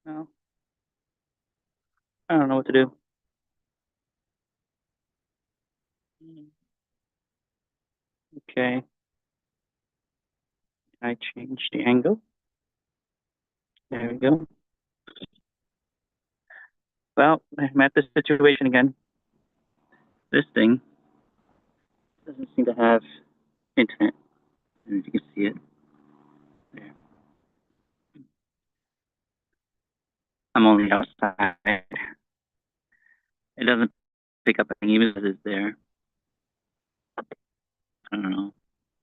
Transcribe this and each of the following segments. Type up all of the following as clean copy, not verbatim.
No, I don't know what to do. Okay, I change the angle. There we go. Well, I'm at this situation again. This thing doesn't seem to have internet. I don't know if you can see it. There. I'm only outside. It doesn't pick up anything, even if it's there. I don't know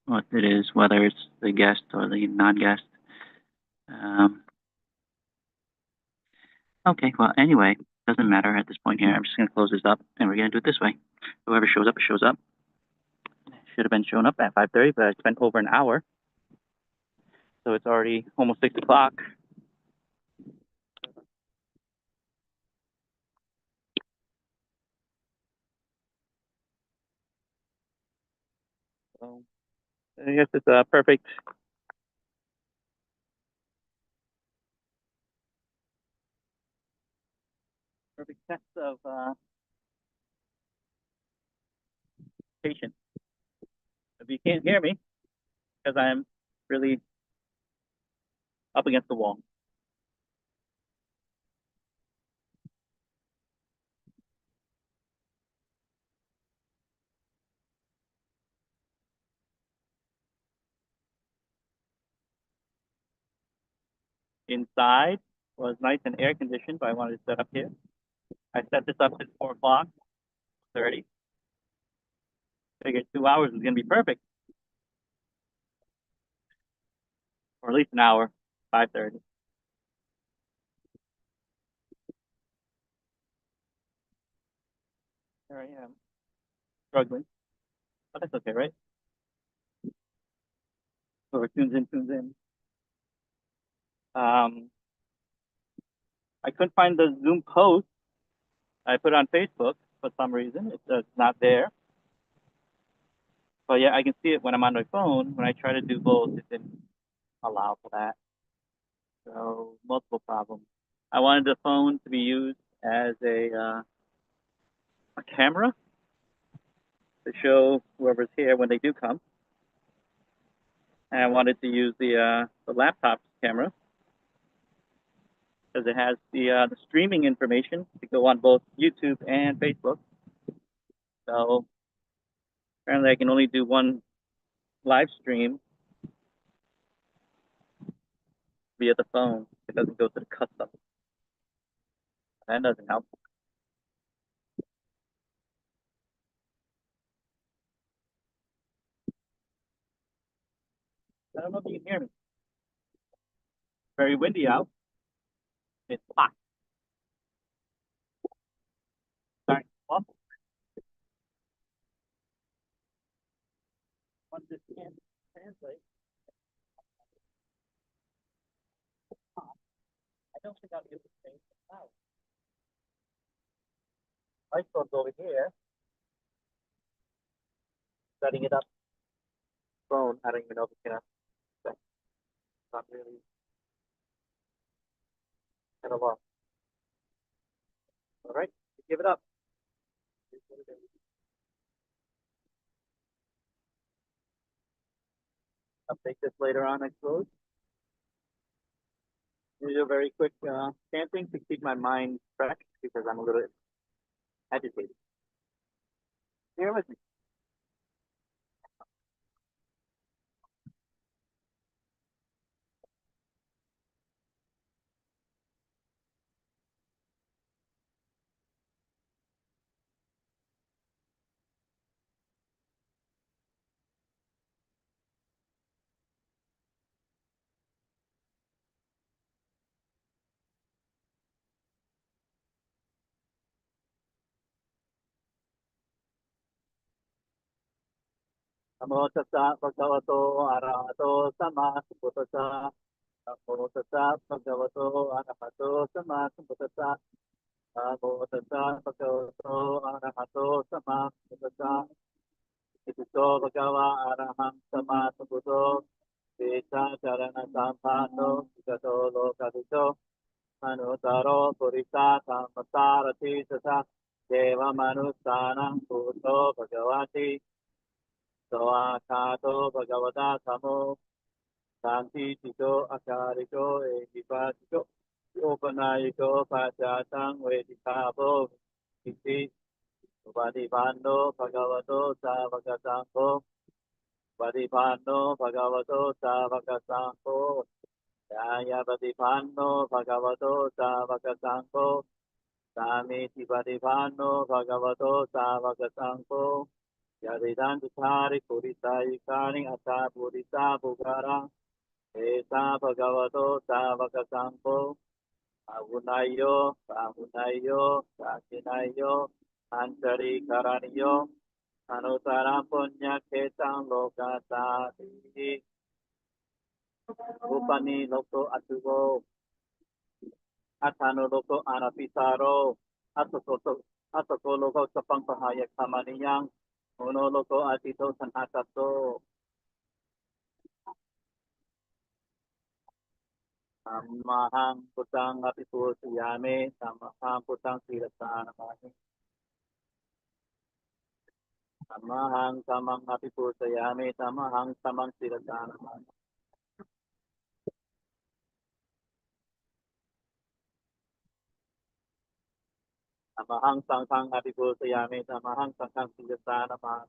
what it is, whether it's the guest or the non-guest. Um, okay, well, anyway, doesn't matter at this point here. I'm just going to close this up, and we're going to do it this way. Whoever shows up, shows up. Should have been showing up at 5:30, but I spent over an hour, so it's already almost 6 o'clock. So I guess it's a perfect test of patience. If you can't hear me, because I'm really up against the wall. Inside was nice and air conditioned, but I wanted to set up here. I set this up at 4 o'clock 30. Figured 2 hours was going to be perfect, or at least an hour, 5:30. Here I am, struggling, but that's okay, right? Whoever tunes in, tunes in. Um, I couldn't find the Zoom post. I put it on Facebook for some reason. It's not there. But yeah, I can see it when I'm on my phone. When I try to do both, it didn't allow for that. So multiple problems. I wanted the phone to be used as a camera to show whoever's here when they do come, and I wanted to use the laptop camera because it has the streaming information to go on both YouTube and Facebook. So apparently, I can only do one live stream via the phone. It doesn't go to the custom. That doesn't help. I don't know if you can hear me. Very windy out. It's hot. Sorry. Well, once this can't translate, I don't think I'll be able to change it out. My phone's over here, setting it up. Phone. I don't even know if it's gonna. It's not really kind of long. All right, give it up. Update this later on, I suppose. Do a very quick chanting to keep my mind fresh because I'm a little agitated. Here with me. Namo tassa bhagavato arahato sama sambuddhassa. Namo tassa bhagavato arahato sama sambuddhassa. Namo tassa bhagavato arahato sama sambuddhassa. Ito bhagava araham sama sambuddho. Vesa charana sampato. Gato lokadito. Mano Taro Purisa Tamasarati Sasa Deva Manusanam Puto Bhagavati Soakato Bhagavata Samo Santi Tito Akariko Ekipatiko Upanayiko Pachatang Vedikabo Iti Vadipando Bhagavato Savakasampo Vadipando Bhagavato Savakasampo Jaya Vadipando Bhagavato Savakasampo Samiti Vadipando Bhagavato Savakasampo Yadidantari Purisai Kani Ata Purisa Bugara Esa Bhagavato Savakasampo Agunayo Agunayo Sakinayo Antari Karaniyo Anutara Punya Ketang Lokata Upani Loko Atubo Atano Loko Anapisaro Atoko Loko Sapang Pahaya Kamaniyang Uno Loko Atito Sanakato Samahang Putang Apipu Siyame Samahang Putang Sirasana Mani Samahang Samang Apipu Siyame Samahang Samang Sirasana Mani Samahang Sangkang Apipu Siyame Samahang Sangkang Sirasana Mani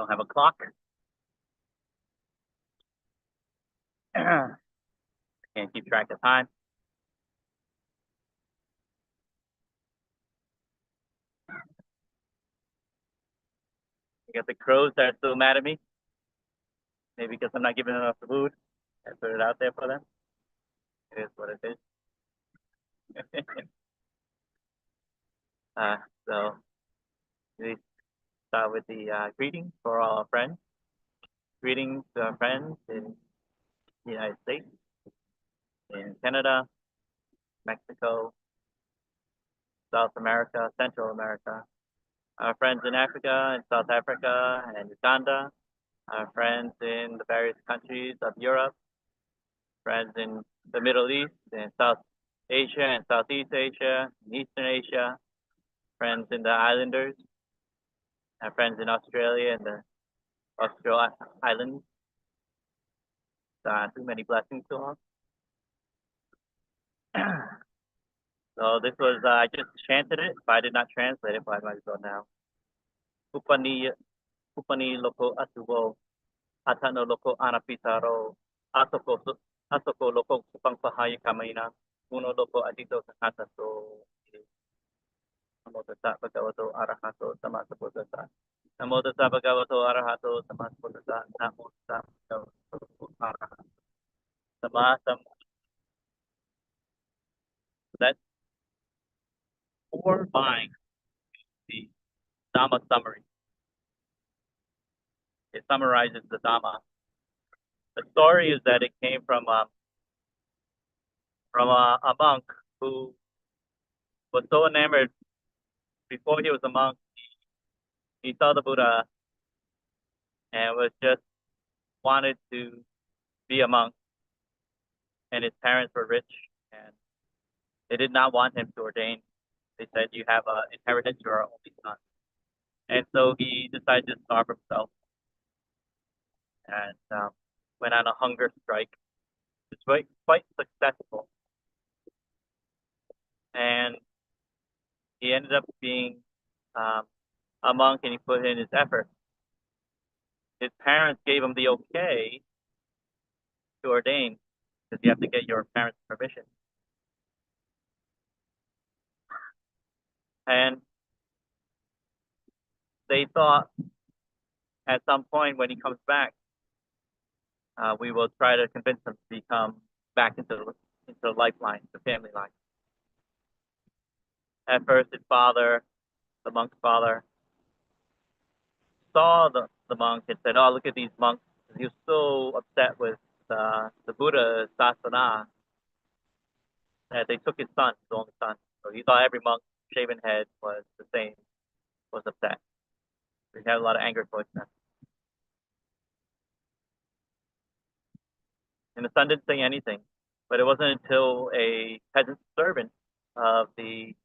Don't have a clock. Can't keep track of time. I got the crows that are still mad at me. Maybe because I'm not giving enough food. I put it out there for them. It is what it is. uh, so we start with the greetings for all our friends. Greetings to our friends in the United States, in Canada, Mexico, South America, Central America, our friends in Africa and South Africa and Uganda, our friends in the various countries of Europe, friends in the Middle East and South Asia and Southeast Asia and Eastern Asia, friends in the islanders, our friends in Australia and the Austral Islands. Too many blessings to all. So this was, I just chanted it. If I did not translate it, I might as well now. Upani loko asubo, atano loko anapitaro, asoko loko supang pahaya kamaina, uno loko adito sa hataso. Namo tassa bhagavato arahato sammasambuddhassa. Namo tassa bhagavato arahato sammasambuddhassa. Namo tassa bhagavato arahato sammasambuddhassa. That's 4 lines, the Dhamma summary. It summarizes the Dhamma. The story is that it came from a monk who was so enamored before he was a monk. He saw the Buddha and was just wanted to be a monk. And his parents were rich and they did not want him to ordain. They said, "You have an inheritance, you're our only son." And so he decided to starve himself and went on a hunger strike. It's quite successful. And he ended up being a monk and he put in his effort. His parents gave him the okay to ordain because you have to get your parents' permission. And they thought at some point when he comes back, we will try to convince them to become back into the lifeline, the family line. At first, his father, the monk's father, saw the monk and said, "Oh, look at these monks." He was so upset with the Buddha Sasana that they took his son, his only son. So he thought every monk, shaven head, was the same, was upset. He had a lot of anger towards them. And the son didn't say anything. But it wasn't until a peasant servant of the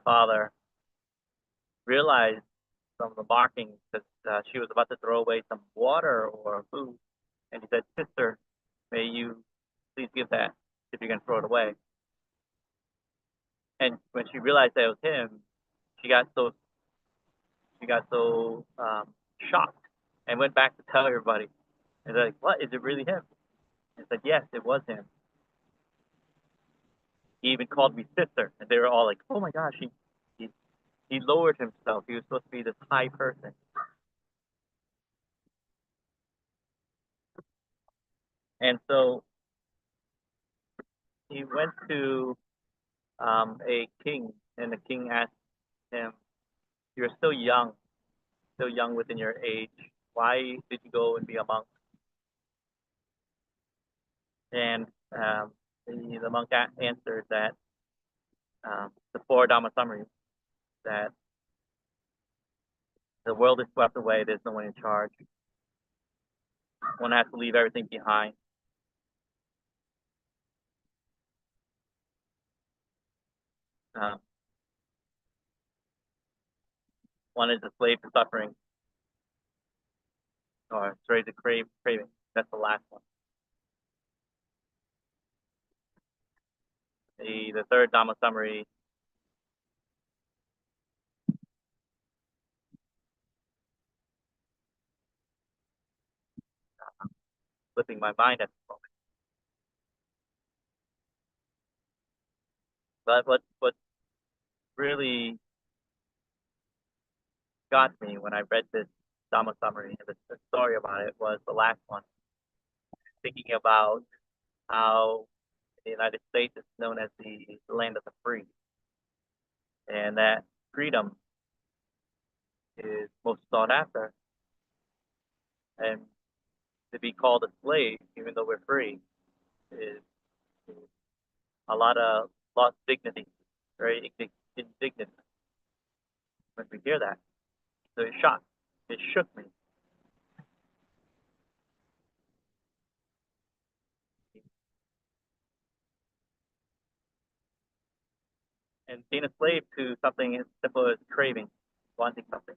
father realized some of the markings that she was about to throw away some water or food, and he said, "Sister, may you please give that if you're going to throw it away." And when she realized that it was him, she got so shocked and went back to tell everybody. And they're like, "What? Is it really him?" And said, "Yes, it was him. He even called me sister." And they were all like, "Oh my gosh, he he lowered himself. He was supposed to be this high person." And so he went to a king, and the king asked him, "You're still young within your age. Why did you go and be a monk?" And the monk answered that the four Dhamma summaries, that the world is swept away, there's no one in charge. One has to leave everything behind. Um, One is a slave to suffering, or slave to craving. That's the last one. The third Dhamma summary, slipping my mind at the moment. But what really got me when I read this Dhamma summary and the story about it was the last one, thinking about how the United States is known as the land of the free, and that freedom is most sought after, and to be called a slave, even though we're free, is a lot of lost dignity, very indignant when we hear that. So it shocked, it shook me. And being a slave to something as simple as craving, wanting something.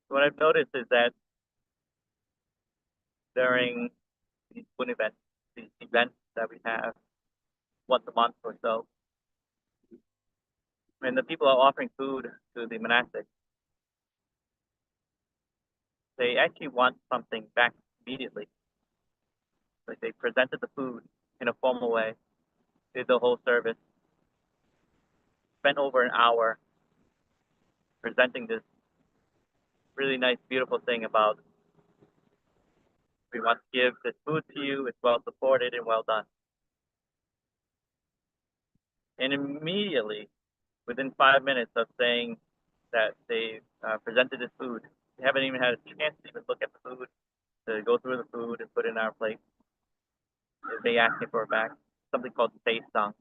What I've noticed is that during these food events, these events that we have once a month or so, when the people are offering food to the monastics, they actually want something back immediately. Like they presented the food in a formal way, did the whole service, spent over an hour presenting this really nice, beautiful thing about we want to give this food to you, it's well supported and well done. And immediately, within 5 minutes of saying that they presented this food, we haven't even had a chance to even look at the food, to go through the food and put it in our plate. They asked me for it back, something called Seisang.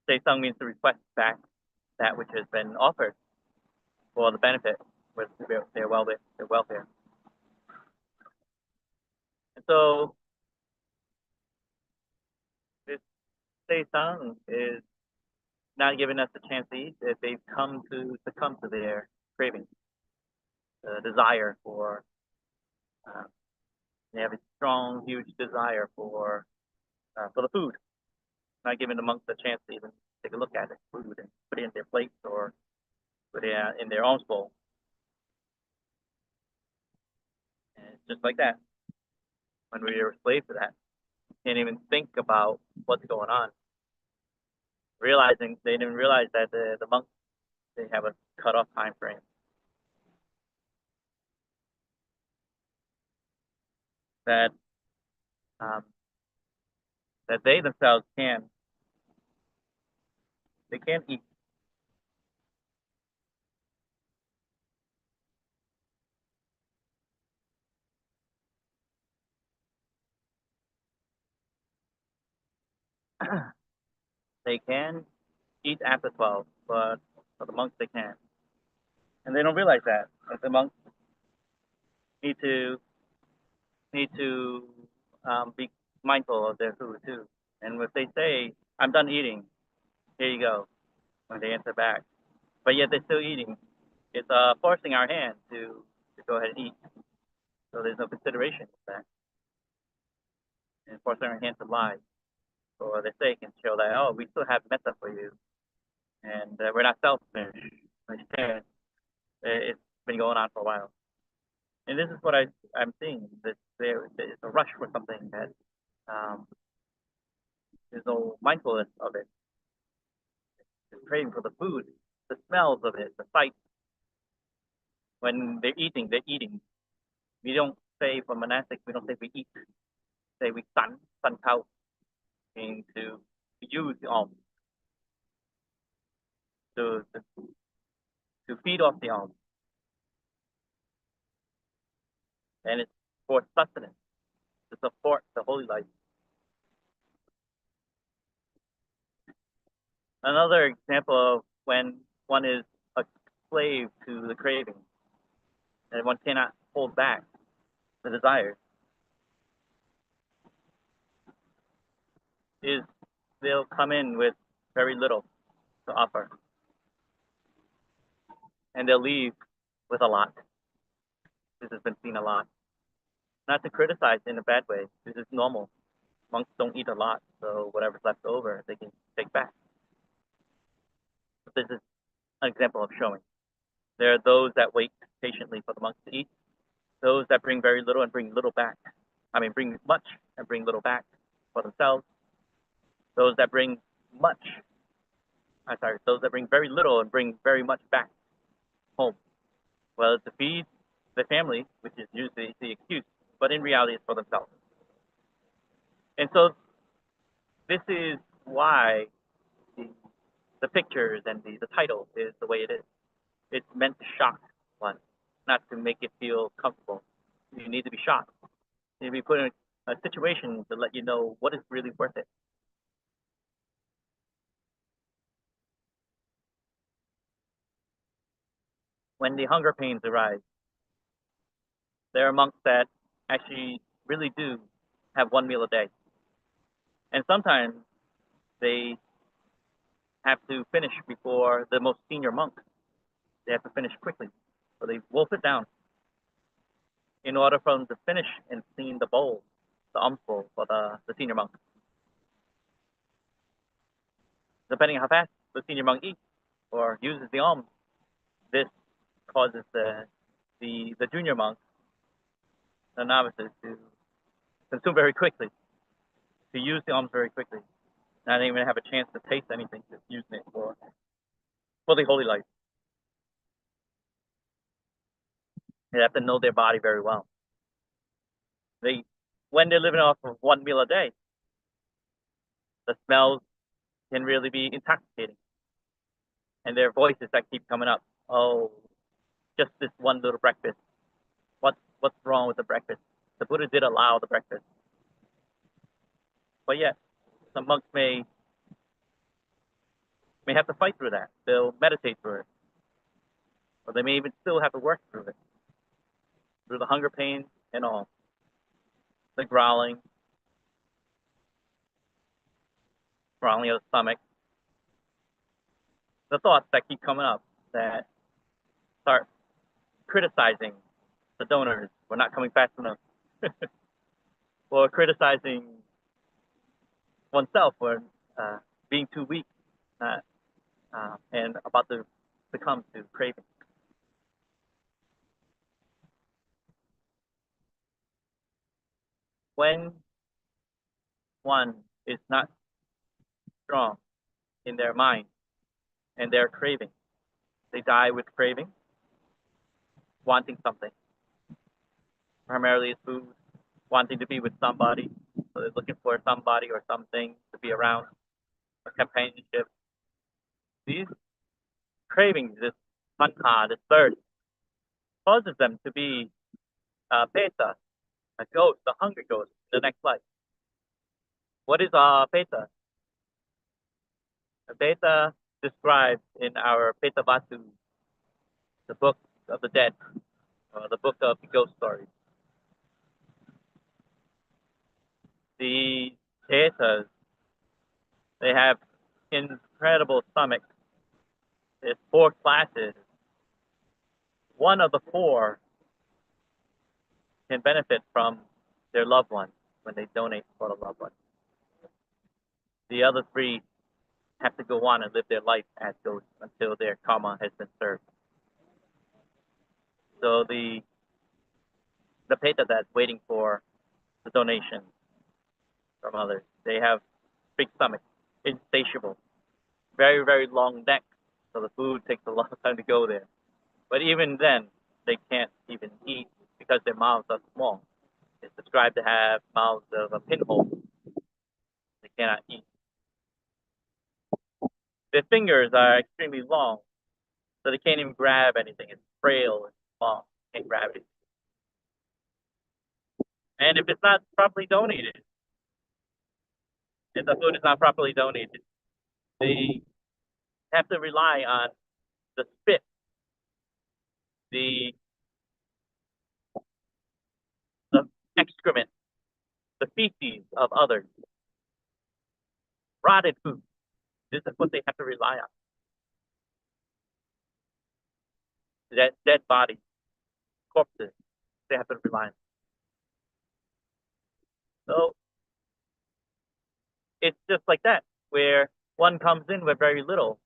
Seisang means to request back that which has been offered for the benefit with their welfare. And so this Seisang is not giving us a chance to eat if they've come to succumb to their craving, the desire for, they have a strong, huge desire for the food. Not giving the monks a chance to even take a look at the food and put it in their plates or put it in their alms bowl. And it's just like that. When we are a slave to that, can't even think about what's going on. they didn't realize that the monks, they have a cut-off time frame. That um, that they themselves they can't eat. They can eat after 12, but for the monks they can't, and they don't realize that. Like the monks need to be mindful of their food too. And if they say, "I'm done eating," here you go, when they answer back, but yet they're still eating, it's forcing our hand to go ahead and eat. So there's no consideration of that, and forcing our hand to lie for the sake and show that, oh, we still have metta for you, and we're not selfish. Instead, it's been going on for a while, and this is what I'm seeing. That there's a rush for something that there's no mindfulness of it. The craving for the food, the smells of it, the sight. When they're eating, they're eating. We don't say for monastics, we don't say we eat. Say we sun cow, meaning to use the alms, to, to to feed off the alms, and it's for sustenance, to support the holy life. Another example of when one is a slave to the craving, and one cannot hold back the desires, is they'll come in with very little to offer, and they'll leave with a lot. This has been seen a lot. Not to criticize in a bad way. This is normal. Monks don't eat a lot, so whatever's left over, they can take back. But this is an example of showing. There are those that wait patiently for the monks to eat, those that bring very little and bring little back. Bring much and bring little back for themselves. Those that bring those that bring very little and bring very much back home. Well, to feed the family, which is usually the excuse, but in reality it's for themselves. And so this is why the pictures and the title is the way it is. It's meant to shock one, not to make it feel comfortable. You need to be shocked. You need to be put in a situation to let you know what is really worth it. When the hunger pains arise, there are monks that actually really do have one meal a day. And sometimes they have to finish before the most senior monk. They have to finish quickly. So they wolf it down in order for them to finish and clean the bowl, the alms bowl for the senior monk. Depending on how fast the senior monk eats or uses the alms, this causes the junior monks, the novices, to consume very quickly, to use the alms very quickly, not even have a chance to taste anything, just using it for the holy life. They have to know their body very well. When they're living off of one meal a day, the smells can really be intoxicating. And their voices that keep coming up, oh, just this one little breakfast. What's wrong with the breakfast? The Buddha did allow the breakfast. But yet, some monks may have to fight through that. They'll meditate through it. Or they may even still have to work through it. Through the hunger pains and all. The growling of the stomach. The thoughts that keep coming up that start criticizing the donors for not coming fast enough. Or criticizing oneself for being too weak and about to succumb to craving. When one is not strong in their mind and their craving. They die with craving, wanting something. Primarily it's food, wanting to be with somebody. So they're looking for somebody or something to be around, or companionship. These cravings, this tanha, this thirst, causes them to be peta, a ghost, a hungry ghost, in the next life. What is peta? Peta described in our Peta Batu, the book of the dead, the book of the ghost stories. The Petas, they have incredible stomachs. There's 4 classes. One of the 4 can benefit from their loved one when they donate for the loved one. The other 3 have to go on and live their life as ghosts until their karma has been served. So the Peta that's waiting for the donation from others, they have big stomachs, insatiable, very, very long neck, so the food takes a long time to go there. But even then, they can't even eat because their mouths are small. It's described to have mouths of a pinhole. They cannot eat. Their fingers are extremely long, so they can't even grab anything. It's frail and small. Can't grab it. And if it's not properly donated, if the food is not properly donated, they have to rely on the spit, the excrement, the feces of others, rotted food. This is what they have to rely on. That dead bodies, corpses, they have to rely on. So it's just like that, where one comes in with very little,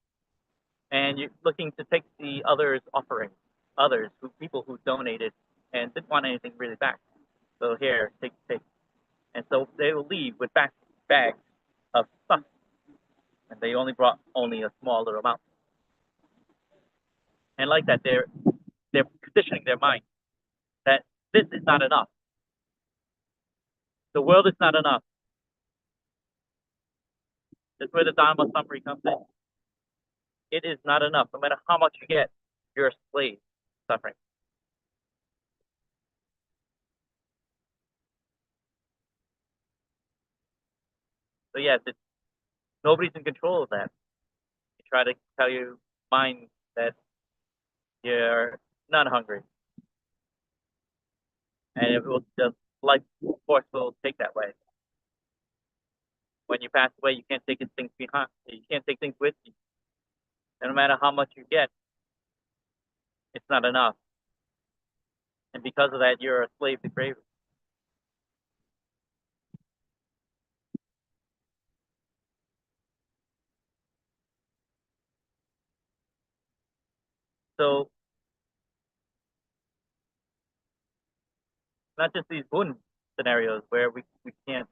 and you're looking to take the others' offerings, people who donated and didn't want anything really back. So here, take. And so they will leave with bags of stuff, and they only brought a small little amount. And like that, they're conditioning their mind that this is not enough. The world is not enough. That's where the Dhamma summary comes in. It is not enough. No matter how much you get, you're a slave suffering. So yes, nobody's in control of that. You try to tell your mind that you're not hungry, and it will just life force will take that way. When you pass away, you can't take things behind. You can't take things with you. And no matter how much you get, it's not enough. And because of that, you're a slave to craving. So not just these boon scenarios where we can't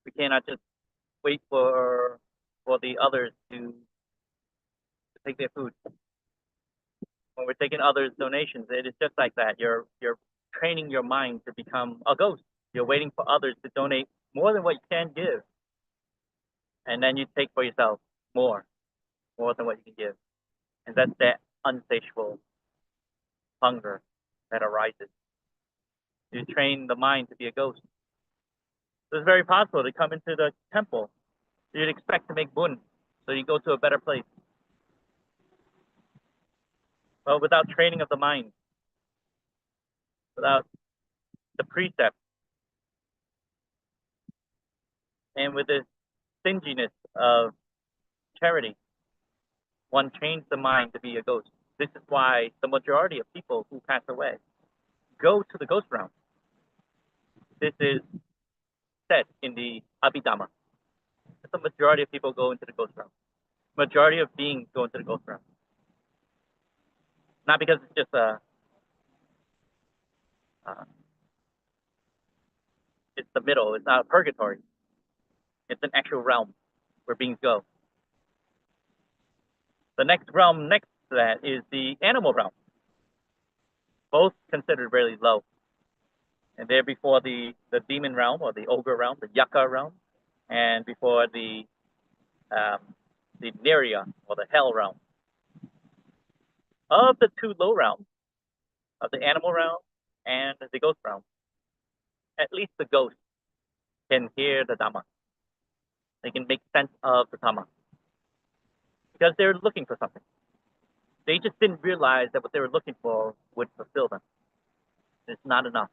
we cannot just wait for the others to take their food. When we're taking others' donations, it is just like that. You're training your mind to become a ghost. You're waiting for others to donate more than what you can give, and then you take for yourself more than what you can give, and that's that unsatiable hunger that arises. You train the mind to be a ghost. So it's very possible to come into the temple. You'd expect to make boon, so you go to a better place. But without training of the mind, without the precepts, and with the stinginess of charity, one trains the mind to be a ghost. This is why the majority of people who pass away go to the ghost realm. This is said in the Abhidhamma. The majority of people go into the ghost realm. Majority of beings go into the ghost realm. Not because it's just it's the middle. It's not a purgatory. It's an actual realm where beings go. The next realm next to that is the animal realm. Both considered very low. And they're before the demon realm or the ogre realm, the yucca realm, and before the Neria or the hell realm. Of the two low realms, of the animal realm and the ghost realm, at least the ghost can hear the Dhamma. They can make sense of the Dhamma. Because they're looking for something. They just didn't realize that what they were looking for would fulfill them. It's not enough.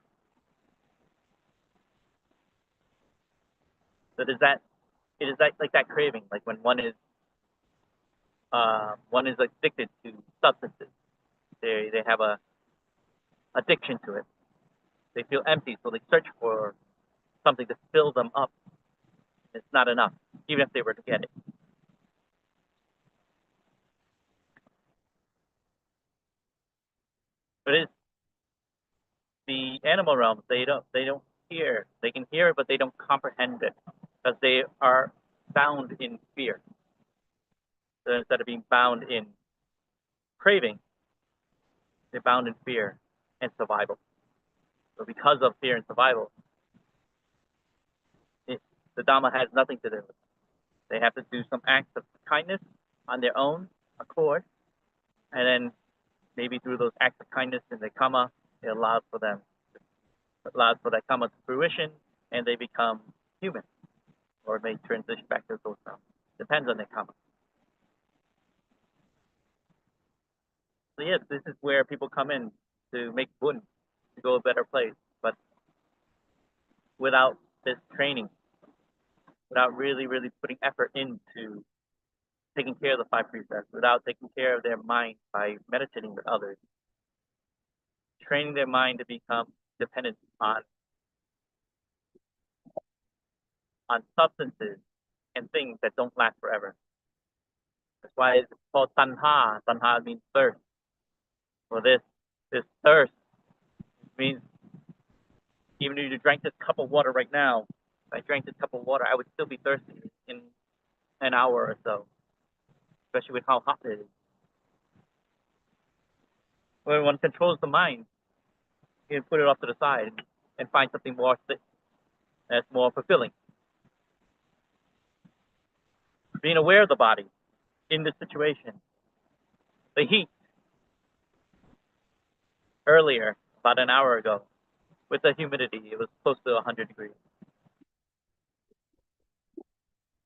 So it is like that craving, like when one is addicted to substances. They have a addiction to it. They feel empty, so they search for something to fill them up. It's not enough, even if they were to get it. But it's the animal realm. They don't hear. They can hear it, but they don't comprehend it because they are bound in fear. So instead of being bound in craving, they're bound in fear and survival. So because of fear and survival, the Dhamma has nothing to do with it. They have to do some acts of kindness on their own accord, and then maybe through those acts of kindness in the karma, it allows for that karma to fruition, and they become human, or may transition back to those realms. Depends on their karma. So yes, this is where people come in to make bun, to go a better place, but without this training, without really, really putting effort into taking care of the five precepts, without taking care of their mind by meditating with others, training their mind to become dependent on substances and things that don't last forever. That's why it's called tanha. Tanha means thirst. For this thirst means even if you drank this cup of water right now, if I drank this cup of water, I would still be thirsty in an hour or so, especially with how hot it is. When one controls the mind, you can put it off to the side and find something more that's more fulfilling. Being aware of the body in this situation. The heat earlier, about an hour ago, with the humidity, it was close to 100 degrees.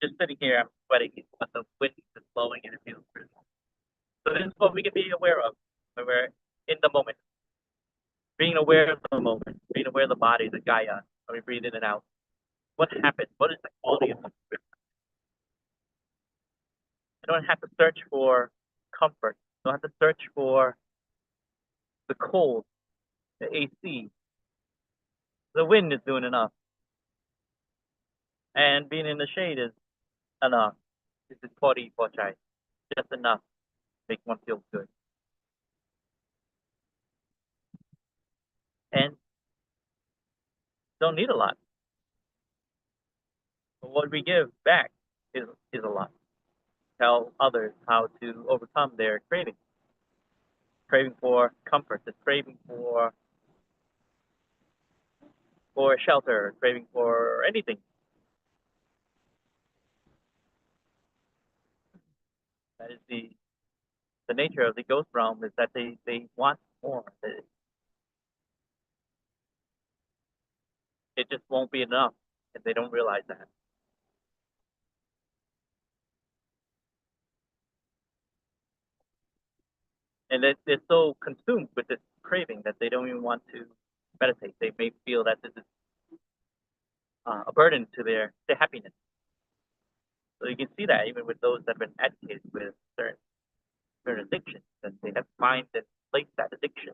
Just sitting here, I'm sweating, but the wind is blowing and it feels good. So this is what we can be aware of when we're in the moment. Being aware of the moment, being aware of the body, the Gaia, when we breathe in and out. What happens? What is the quality of the spirit? I don't have to search for comfort. I don't have to search for the cold, the AC. The wind is doing enough. And being in the shade is enough. This is 40 for chai. Just enough to make one feel good. And don't need a lot. But what we give back is a lot. Tell others how to overcome their craving. Craving for comfort, the craving for shelter, craving for anything. That is the nature of the ghost realm, is that they want more. It just won't be enough, and they don't realize that. And they're so consumed with this craving that they don't even want to meditate. They may feel that this is a burden to their happiness. So you can see that even with those that have been educated with certain addictions, that they have to find and place that addiction.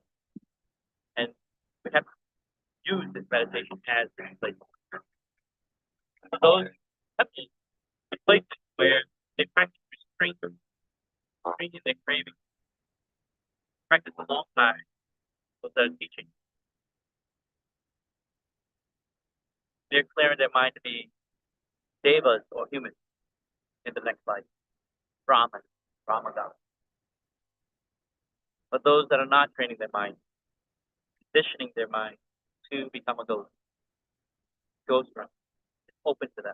And we have to use this meditation as a place. So those have places where they practice restraint, restraining their craving, practice alongside with the teaching. They're clearing their mind to be devas or humans in the next life, Brahman, Brahmagas. But those that are not training their mind, conditioning their mind to become a ghost realm, it's open to them.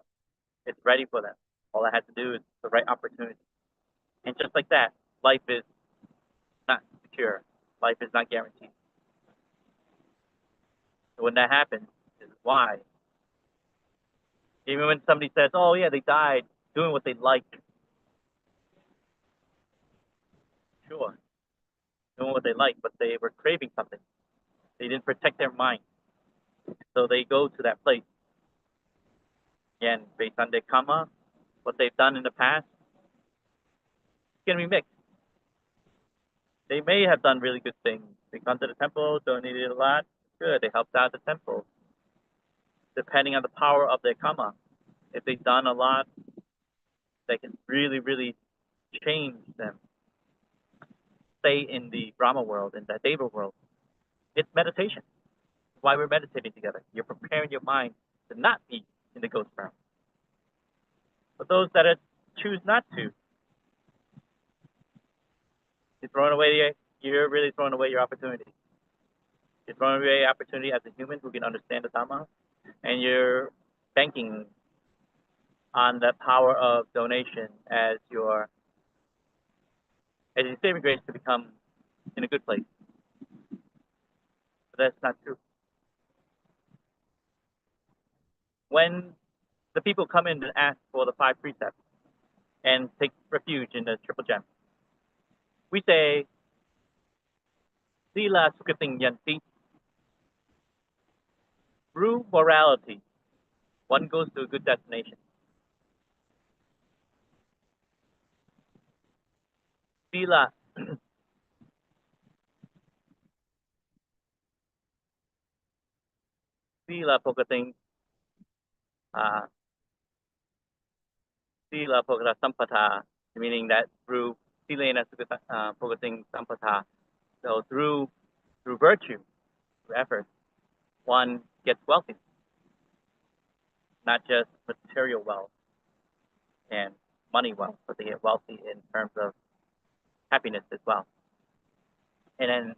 It's ready for them. All I had to do is the right opportunity. And just like that, life is not secure. Life is not guaranteed. So when that happens, this is why. Even when somebody says, oh yeah, they died doing what they liked. Sure, doing what they like, but they were craving something. They didn't protect their mind. So they go to that place. Again, based on their karma, what they've done in the past, it's going to be mixed. They may have done really good things. They come to the temple, donated a lot. Good, they helped out the temple. Depending on the power of their karma. If they've done a lot, they can really, really change them. Stay in the Brahma world, in the Deva world. It's meditation. Why we're meditating together. You're preparing your mind to not be in the ghost realm. But those that choose not to, you're really throwing away your opportunity. You're throwing away opportunity as a human who can understand the Dhamma, and you're banking on the power of donation as your saving grace to become in a good place. But that's not true. When the people come in and ask for the 5 precepts and take refuge in the triple gem, we say, Sila Sukating Yanti. Through morality, one goes to a good destination. Sila. Sila Pokating Sila Pokata Sampata, meaning that through Silena Pokating Sampata, so through virtue, through effort, one gets wealthy. Not just material wealth and money wealth, but they get wealthy in terms of happiness as well. And then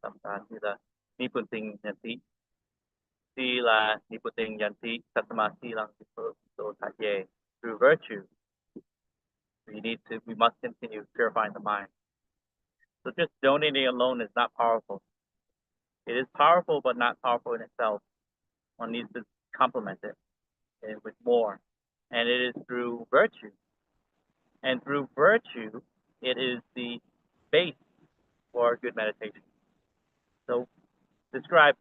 sometimes sila niputing yanti, sila niputing yanti, satama silang so taye. Through virtue, we must continue purifying the mind. So just donating alone is not powerful. It is powerful, but not powerful in itself. One needs to complement it with more. And it is through virtue. And through virtue, it is the base for good meditation. So described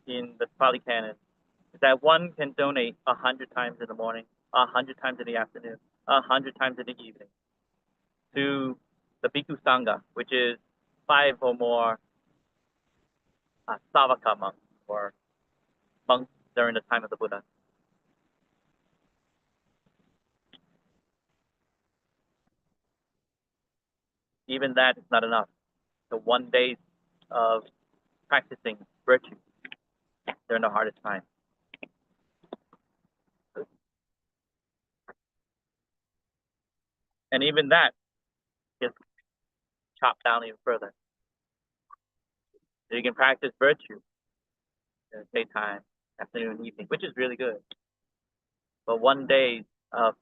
in the Pali Canon is that one can donate 100 times in the morning, 100 times in the afternoon, 100 times in the evening to the Bhikkhu Sangha, which is 5 or more Savaka monks or monks during the time of the Buddha. Even that is not enough. So 1 day of practicing virtue during the hardest time. And even that is chopped down even further. So you can practice virtue in the daytime, afternoon, evening, which is really good. But 1 day of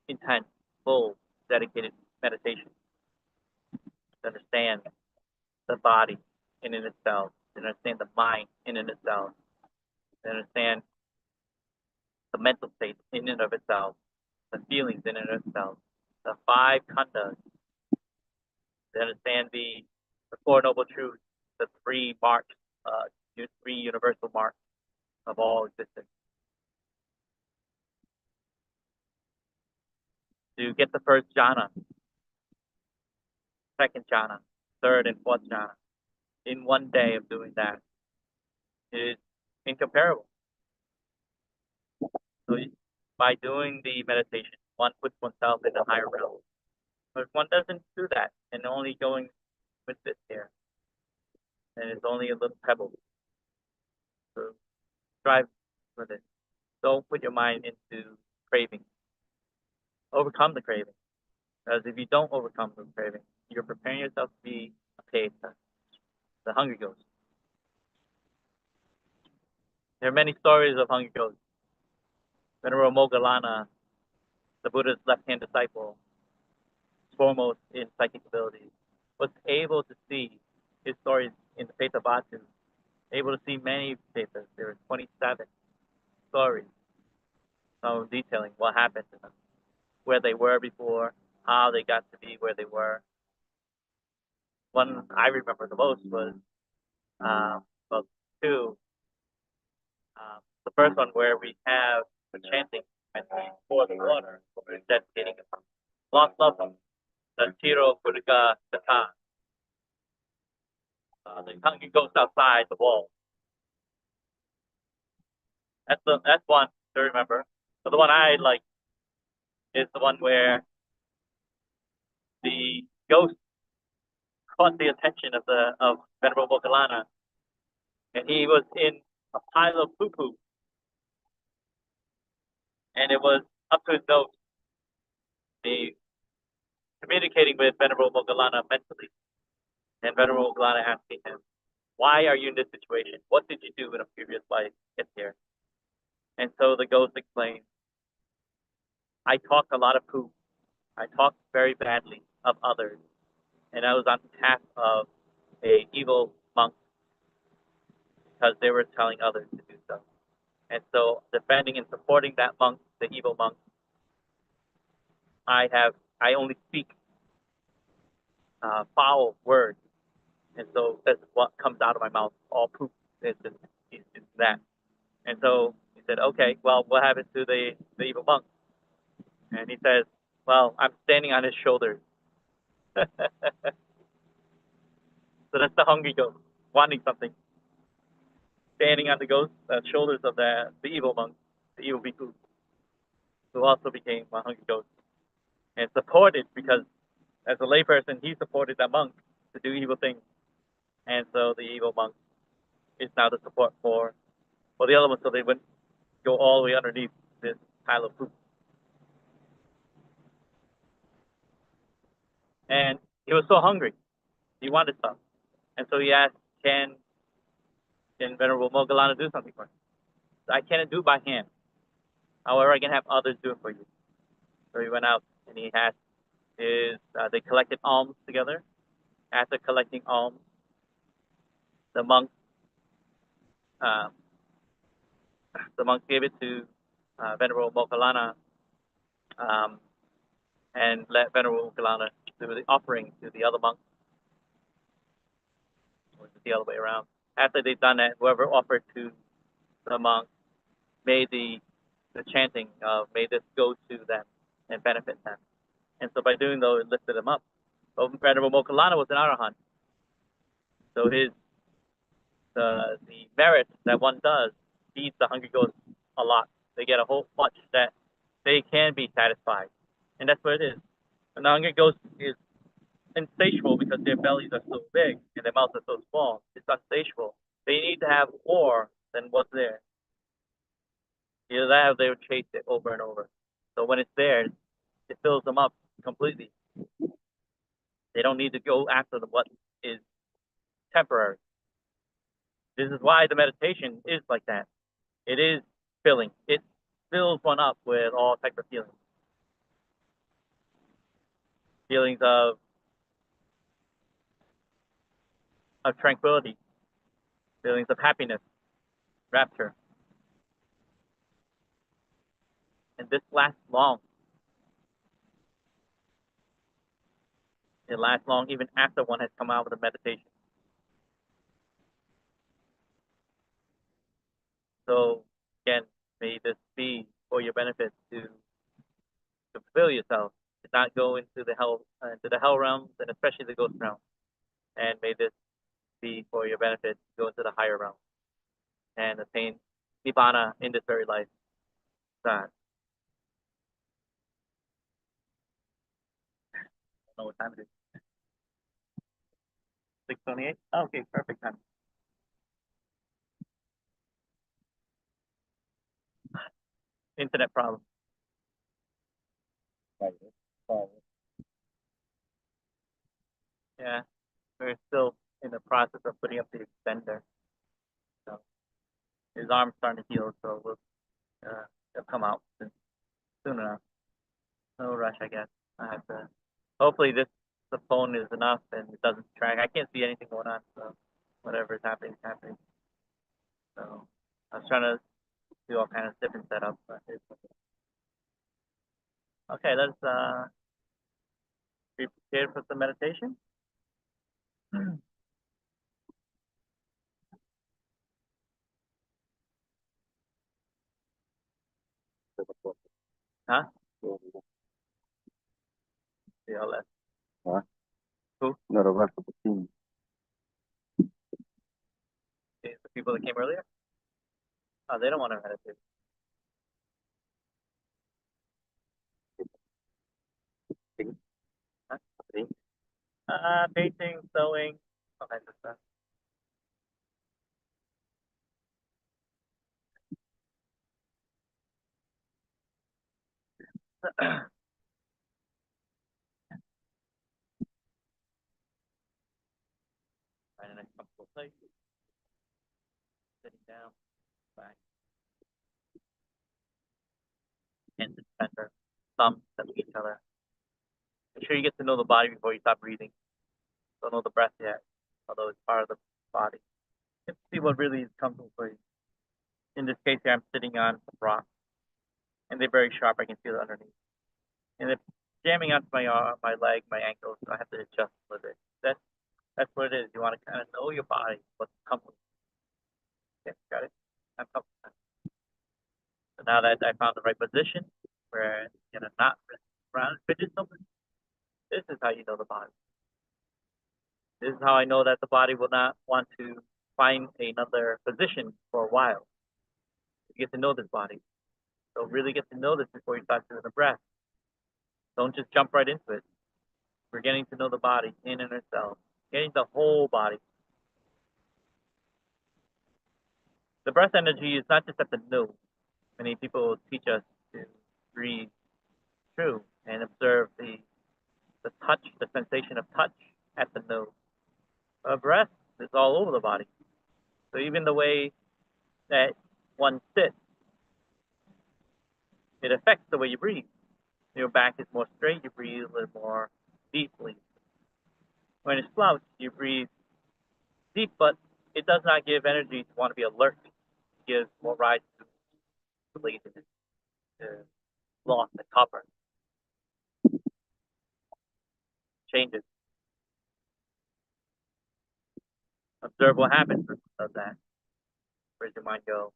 intense, full, dedicated meditation to understand the body in and itself, to understand the mind in and itself, to understand the mental state in and of itself, the feelings in and of itself, the 5 khandhas, to understand the 4 noble truths, the 3 marks, 3 universal marks of all existence. To get the first jhana, second jhana, third and fourth jhana in 1 day of doing that is incomparable. So by doing the meditation, one puts oneself in a higher realm But if one doesn't do that and only going with this here, and it's only a little pebble, so strive with it. Don't put your mind into craving. Overcome the craving. Because if you don't overcome the craving, you're preparing yourself to be a Peta, the hungry ghost. There are many stories of hungry ghosts. Venerable Moggallana, the Buddha's left-hand disciple, foremost in psychic abilities, was able to see his stories in the Peta Batu, able to see many Petas. There were 27 stories detailing what happened to them, where they were before, how they got to be where they were. One I remember the most was, well, two. The first one where we have the chanting and we pour the water, dedicating it. Lost love, the Tiro Kurika Kata. The hungry ghost outside the wall. That's one to remember. But the one I like is the one where the ghost caught the attention of Venerable Moggallana, and he was in a pile of poo poo, and it was up to his nose. He communicating with Venerable Moggallana mentally, and Venerable Moggallana asking him, "Why are you in this situation? What did you do in a previous life? Get here." And so the ghost explains, "I talked a lot of poo. I talked very badly of others, and I was on behalf of a evil monk because they were telling others to do so. And so, defending and supporting that monk, the evil monk, I only speak foul words, and so that's what comes out of my mouth. All poop is that." And so he said, "Okay, well, what happened to the evil monk?" And he says, "Well, I'm standing on his shoulders." So that's the hungry ghost, wanting something, standing on the shoulders of the evil monk, the evil bhikkhu, who also became a hungry ghost, and supported, because as a layperson, he supported that monk to do evil things. And so the evil monk is now the support for the other one, so they wouldn't go all the way underneath this pile of poop. And he was so hungry. He wanted some. And so he asked, can Venerable Moggallana do something for him? I can't do it by hand. However, I can have others do it for you. So he went out and he had they collected alms together. After collecting alms, the monk gave it to Venerable Moggallana, and let Venerable Moggallana do the offering to the other monk, or the other way around. After they'd done that, whoever offered to the monk made the chanting of, "May this go to them and benefit them." And so by doing so, it lifted them up. But Venerable Moggallana was an arahant, so the merit that one does feeds the hungry ghosts a lot. They get a whole bunch that they can be satisfied, and that's what it is. And the hungry ghost is insatiable because their bellies are so big and their mouths are so small. It's unsatiable. They need to have more than what's there. Either that or they would chase it over and over. So when it's there, it fills them up completely. They don't need to go after what is temporary. This is why the meditation is like that. It is filling. It fills one up with all types of feelings. Feelings of tranquility, feelings of happiness, rapture. And this lasts long. It lasts long even after one has come out of the meditation. So again, may this be for your benefit to fulfill yourself, to not go into the hell realms, and especially the ghost realm. And may this be for your benefit to go into the higher realm and attain nibbana in this very life. That. know what time it is. 6:28. Oh, okay, perfect time. Internet problem. Yeah, we're still in the process of putting up the extender. So his arm's starting to heal, so it'll come out soon enough. No rush, I guess. I have to. Hopefully, the phone is enough and it doesn't track. I can't see anything going on, so whatever is happening is happening. So I was trying to do all kinds of different setups, but it's okay. Let's be prepared for some meditation. Huh? CLS. Huh? Who? No, the rest of the team. The people that came earlier? Oh, they don't want to meditate. Huh? Painting, sewing, all kinds of stuff. Find a nice comfortable place. Sitting down, back, hands in center, thumbs touching each other. Make sure you get to know the body before you stop breathing. Don't know the breath yet, although it's part of the body. You have to see what really is comfortable for you. In this case here, I'm sitting on some rocks, and they're very sharp. I can feel it underneath. And it's jamming onto my arm, my leg, my ankles, so I have to adjust a little bit. That's what it is. You want to kind of know your body, what's comfortable. Okay, got it? I'm comfortable. So now that I found the right position, where you know not around fidget something, this is how you know the body. This is how I know that the body will not want to find another position for a while. You get to know this body. So really get to know this before you start doing the breath. Don't just jump right into it. We're getting to know the body in and itself, getting the whole body. The breath energy is not just at the nose. Many people teach us to breathe through and observe the touch, the sensation of touch at the nose. Breath is all over the body. So even the way that one sits, it affects the way you breathe. Your back is more straight, you breathe a little more deeply. When it's slouched, you breathe deep, but it does not give energy to want to be alert. It gives more rise to laziness, to loss and copper. Changes. Observe what happens of that. Where does your mind go?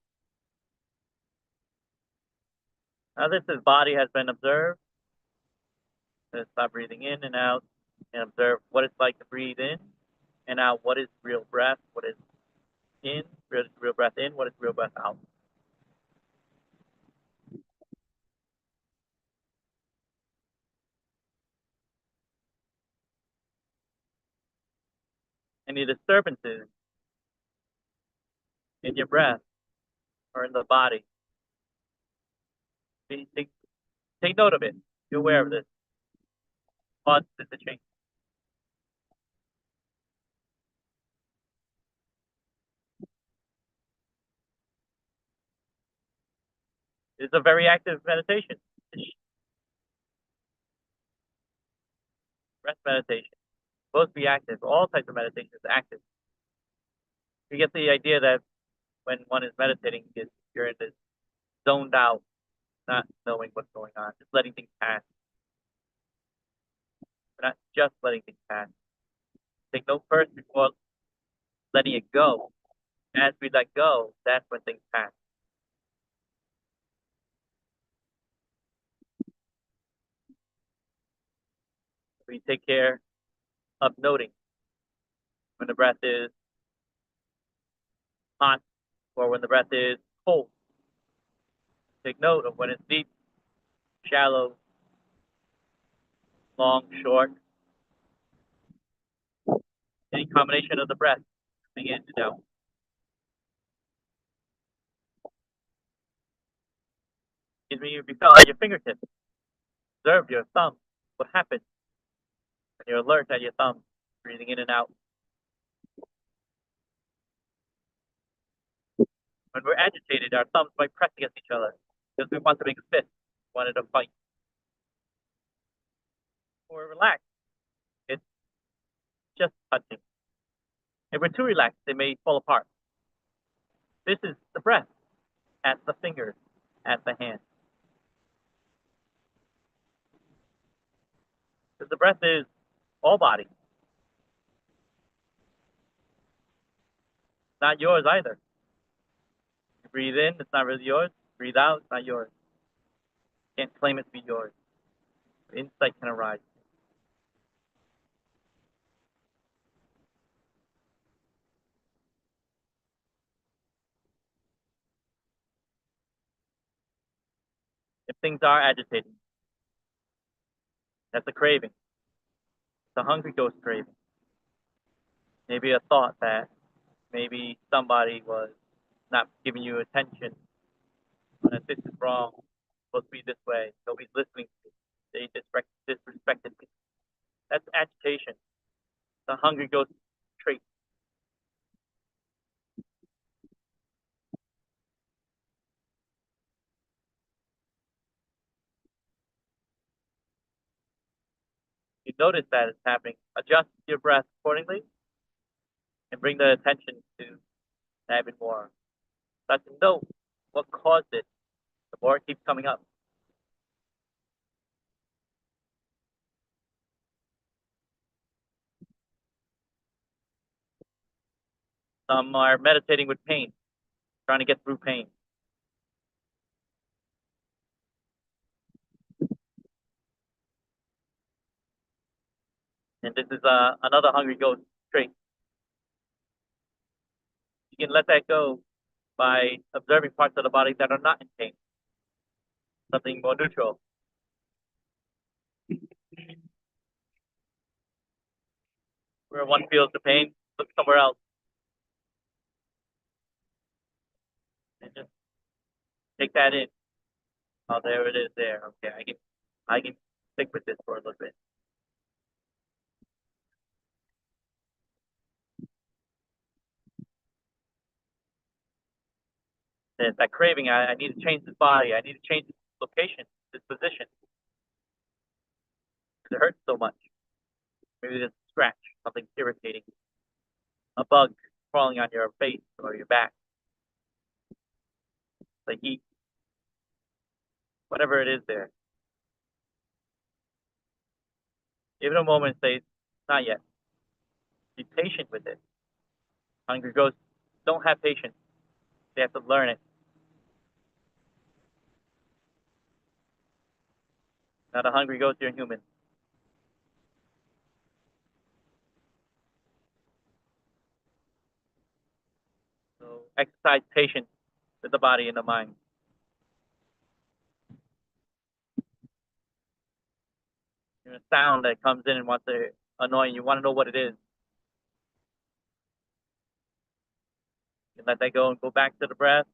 Now this is body has been observed. Let's stop breathing in and out and observe what it's like to breathe in and out. What is real breath? What is in? Real breath in? What is real breath out? Any disturbances in your breath or in the body? Take note of it. Be aware of this. Pause the change. It's a very active meditation. Breath meditation. Supposed to be active. All types of meditation is active. You get the idea that when one is meditating, you're in this zoned out, not knowing what's going on, just letting things pass. We're not just letting things pass. Take note first before letting it go. As we let go, that's when things pass. We take care of noting when the breath is hot or when the breath is cold. Take note of when it's deep, shallow, long, short. combination of the breath, in and out. When you feel at your fingertips, observe your thumb. What happens when you're alert at your thumb, breathing in and out? When we're agitated, our thumbs might press against each other because we want to make a fist, we wanted to fight. When we're relaxed, it's just touching. If we're too relaxed, they may fall apart. This is the breath at the fingers, at the hand. Because the breath is all body. Not yours either. You breathe in, it's not really yours. Breathe out, it's not yours. You can't claim it to be yours. Insight can arise. If things are agitating, that's a craving. It's a hungry ghost craving. Maybe a thought that maybe somebody was not giving you attention. That this is wrong. It's supposed to be this way. Nobody's listening to me. They disrespected me. That's agitation. It's a hungry ghost trait. You notice that it's happening. Adjust your breath accordingly and bring the attention to that bit more. Start to know what caused it. The more it keeps coming up. Some are meditating with pain, trying to get through pain. And this is another hungry ghost trait. You can let that go by observing parts of the body that are not in pain. Something more neutral. Where one feels the pain, look somewhere else. And just take that in. Oh, there it is there. Okay, I can stick with this for a little bit. There's that craving, I need to change this body. I need to change this location, this position. Because it hurts so much. Maybe there's a scratch, something irritating. A bug crawling on your face or your back. The heat. Whatever it is there. Give it a moment and say, not yet. Be patient with it. Hungry ghosts don't have patience. They have to learn it. Not a hungry ghost, you're a human. So exercise patience with the body and the mind. A sound that comes in and wants to annoy you. You want to know what it is. You let that go and go back to the breath.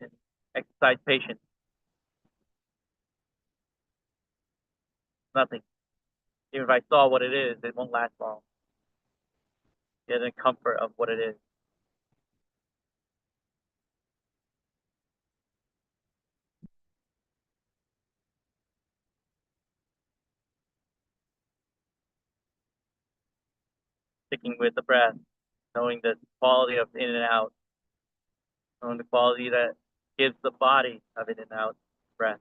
And exercise patience. Nothing. Even if I saw what it is, it won't last long. Get the comfort of what it is. Sticking with the breath, knowing the quality of in and out, knowing the quality that gives the body of in and out breath.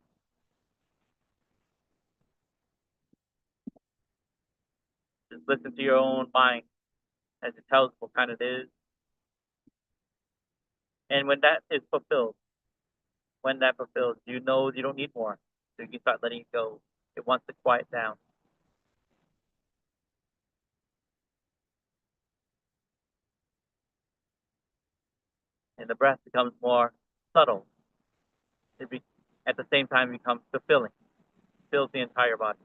Just listen to your own mind as it tells what kind it is. And when that is fulfilled, you know you don't need more. So you can start letting it go. It wants to quiet down. And the breath becomes more subtle. At the same time becomes fulfilling. Fills the entire body.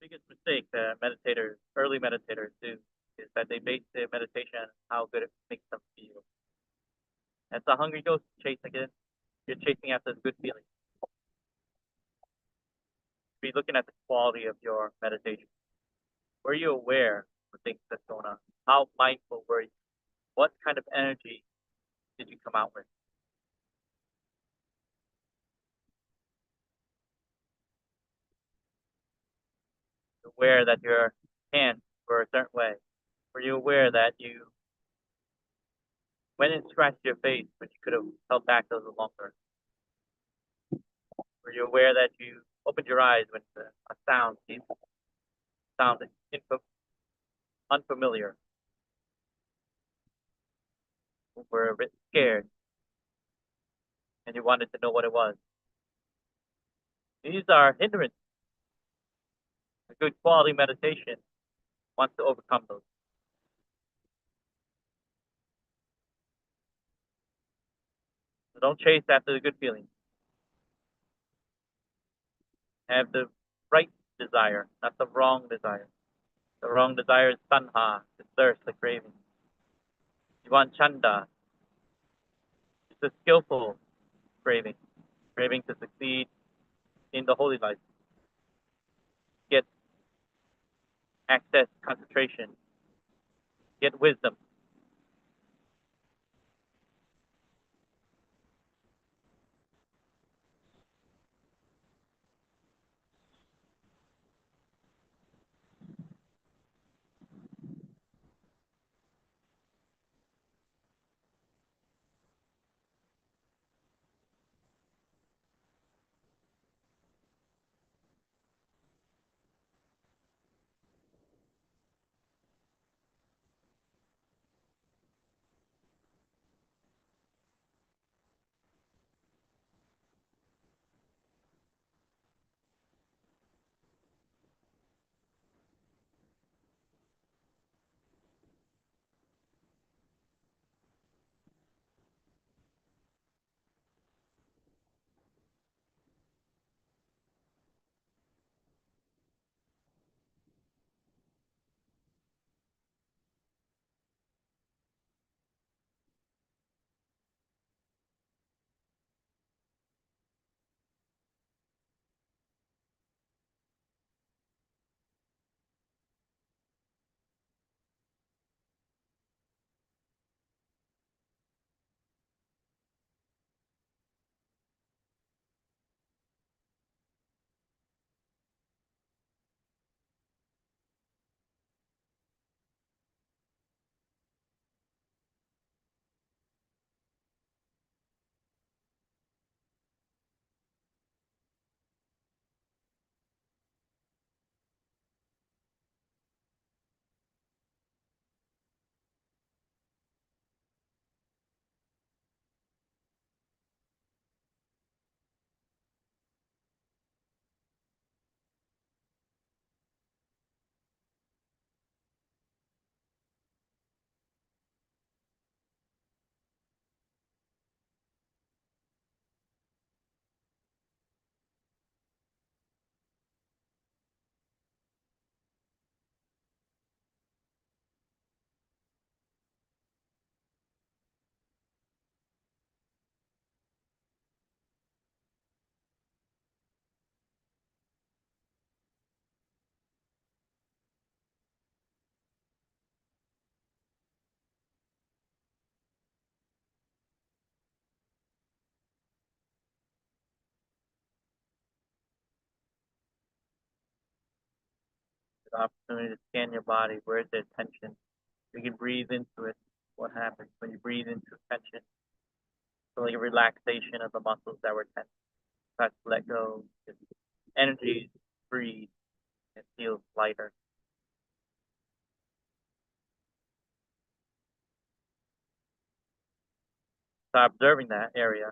biggest mistake that meditators, early meditators do is that they base their meditation on how good it makes them feel. That's a hungry ghost chasing again. You're chasing after the good feeling. Be looking at the quality of your meditation. Were you aware of things that's going on? How mindful were you? What kind of energy did you come out with? Aware that your hands were a certain way? Were you aware that you went and scratched your face, but you could have held back a little longer? Were you aware that you opened your eyes when a sound sounded unfamiliar? Were a bit scared and you wanted to know what it was? These are hindrances. A good quality meditation wants to overcome those. So don't chase after the good feeling. Have the right desire, not the wrong desire. The wrong desire is tanha, the thirst, the craving. You want chanda, it's a skillful craving, craving to succeed in the holy life, get access, concentration, get wisdom. The opportunity to scan your body. Where's the tension? You can breathe into it. What happens when you breathe into tension? So like a relaxation of the muscles that were tense. Start to let go. Energy breathe and feels lighter. Start observing that area.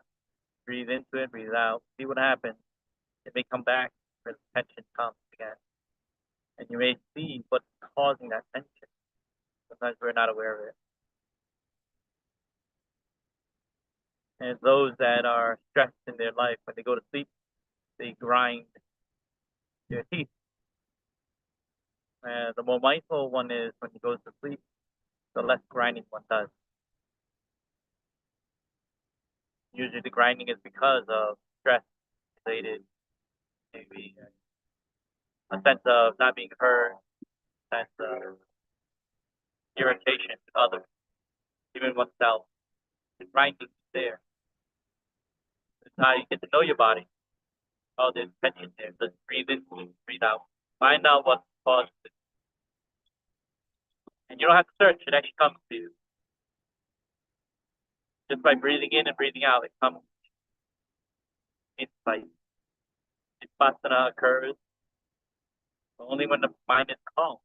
Breathe into it, breathe out. See what happens. It may come back where the tension comes again. And you may see what's causing that tension. Sometimes we're not aware of it. And those that are stressed in their life, when they go to sleep, they grind their teeth. The more mindful one is when he goes to sleep, the less grinding one does. Usually the grinding is because of stress related, maybe a sense of not being heard, a sense of irritation with others, even oneself. The grinding is there. It's how you get to know your body. Oh, there's tension there. Just breathe in, breathe out. Find out what causes it. And you don't have to search, it actually comes to you. Just by breathing in and breathing out, it comes insight. Vipassana occurs only when the mind is calm.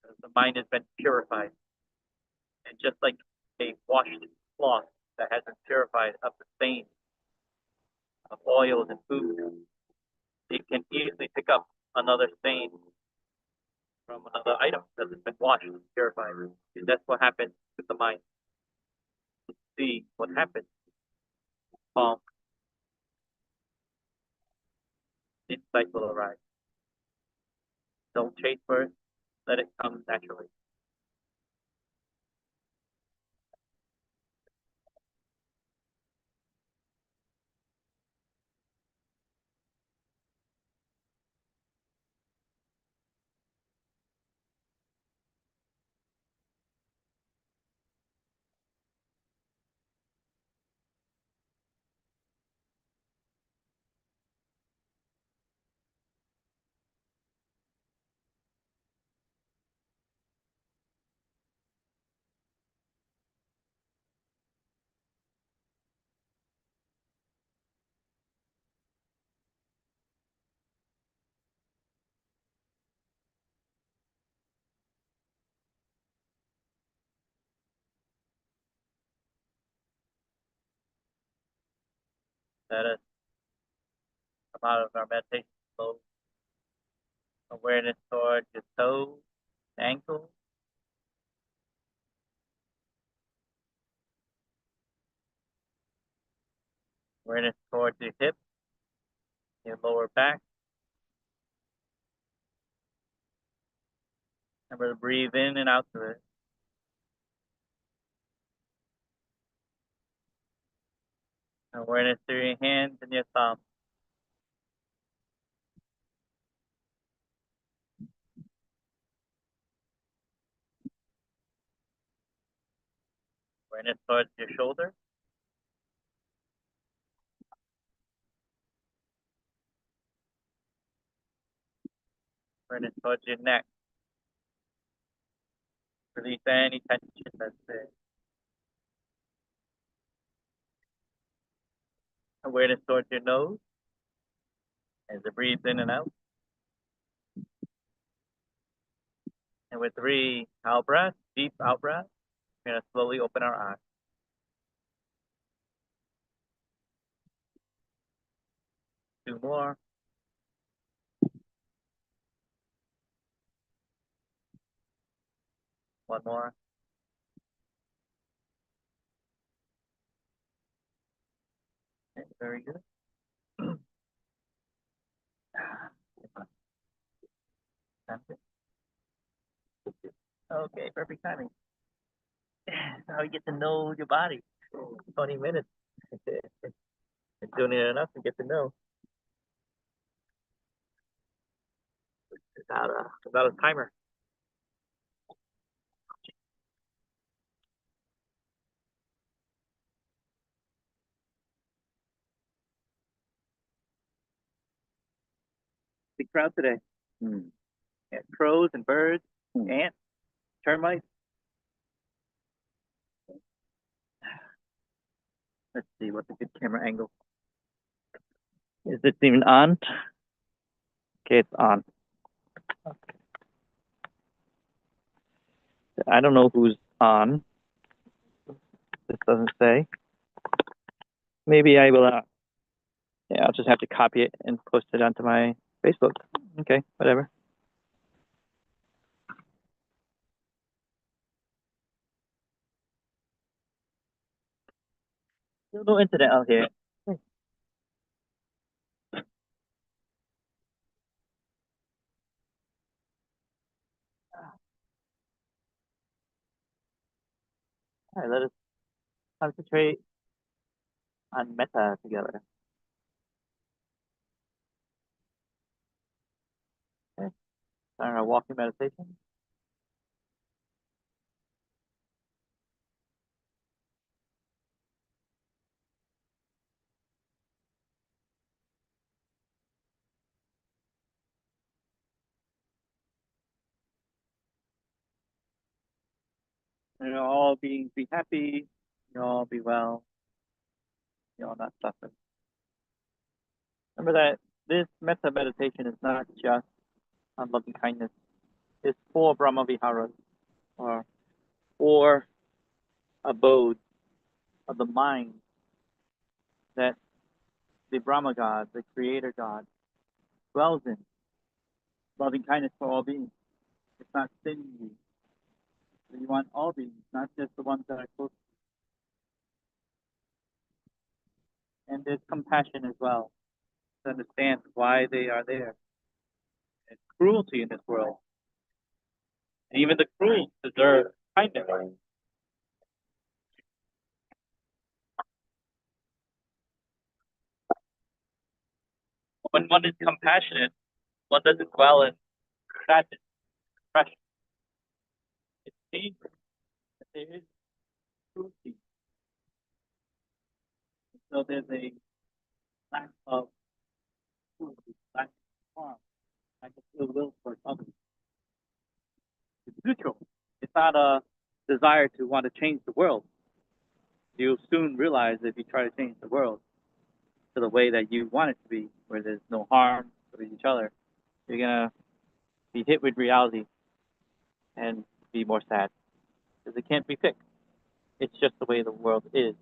Because the mind has been purified. And just like a washed cloth that has been purified of the stain of oils and food, it can easily pick up another stain from another item that has been washed and purified. And that's what happens with the mind. See what happens. Calm. Insight will arise. Don't chase for it. Let it come naturally. Let us come out of our meditation flow. Awareness towards your toes, ankles. Awareness towards your hips, your lower back. Remember to breathe in and out through it. Awareness through your hands and your thumbs. Awareness towards your shoulder. Awareness towards your neck. Release any tension that's there. Awareness towards your nose as it breathes in and out. And with 3 out breaths, deep out breaths, we're going to slowly open our eyes. Two more. One more. Okay, very good. Okay, perfect timing. Now you get to know your body. 20 minutes. And doing it enough to get to know. Without a timer. Big crowd today. Yeah, crows and birds, ants, termites. Let's see, what's a good camera angle? Is this even on? Okay, it's on. I don't know who's on. This doesn't say. Maybe I will, yeah, I'll just have to copy it and post it onto my Facebook. Okay, whatever. No internet out here. All right, let us concentrate on metta together. Okay, start our walking meditation. All beings be happy, you all be well, you all not suffer. Remember that this metta meditation is not just on loving kindness. It's for Brahma Viharas, or for abodes of the mind that the Brahma God, the Creator God, dwells in. Loving kindness for all beings. It's not stingy. So you want all beings, not just the ones that are close. And there's compassion as well, to understand why they are there. It's cruelty in this world. Even the cruel deserve kindness. When one is compassionate, one doesn't dwell in sadness, depression. It's dangerous. There is cruelty. So there's a lack of cruelty, lack of harm, lack of ill will for others. It's neutral. It's not a desire to want to change the world. You'll soon realize if you try to change the world to the way that you want it to be, where there's no harm to each other, you're gonna be hit with reality and be more sad because it can't be fixed. It's just the way the world is.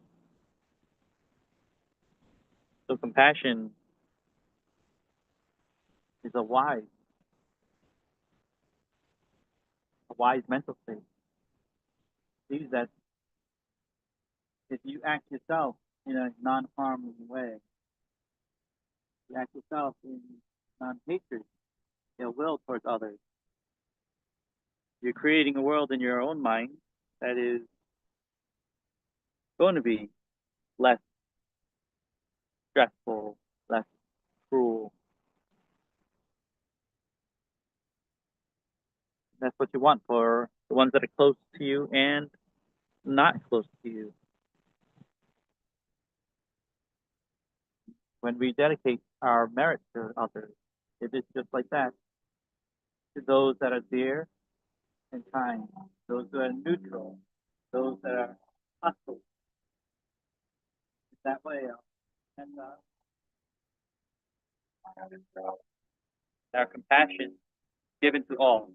So compassion is a wise mental state. Means that if you act yourself in a non-harming way, you act yourself in non-hatred, ill will towards others, you're creating a world in your own mind that is going to be less stressful, less cruel. That's what you want for the ones that are close to you and not close to you. When we dedicate our merit to others, it is just like that. To those that are dear and kind, those that are neutral, those that are hostile. That way, and our compassion given to all.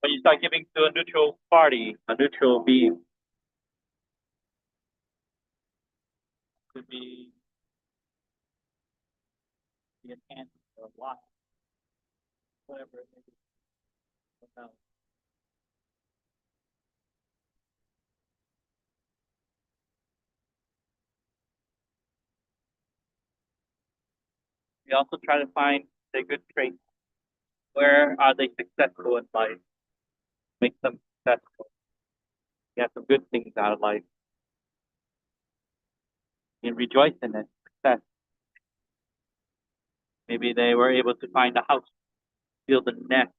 When you start giving to a neutral party, a neutral being, could be an ant or a wasp, whatever it may be. We also try to find their good traits. Where are they successful in life? Make them successful. Get some good things out of life. And rejoice in it. Success. Maybe they were able to find a house, build a nest,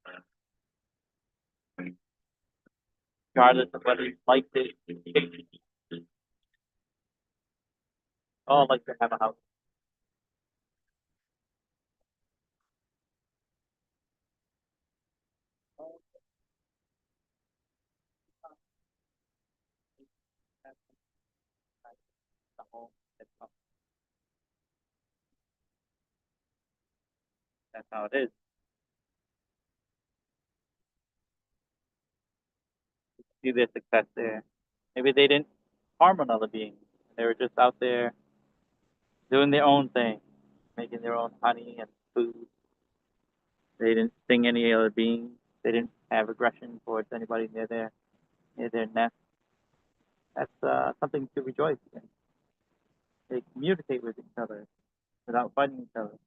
regardless of whether you liked it. All like to have a house. That's how it is. See their success there. Maybe they didn't harm another being. They were just out there doing their own thing, making their own honey and food. They didn't sting any other beings. They didn't have aggression towards anybody near their nest. That's something to rejoice in. They communicate with each other without fighting each other.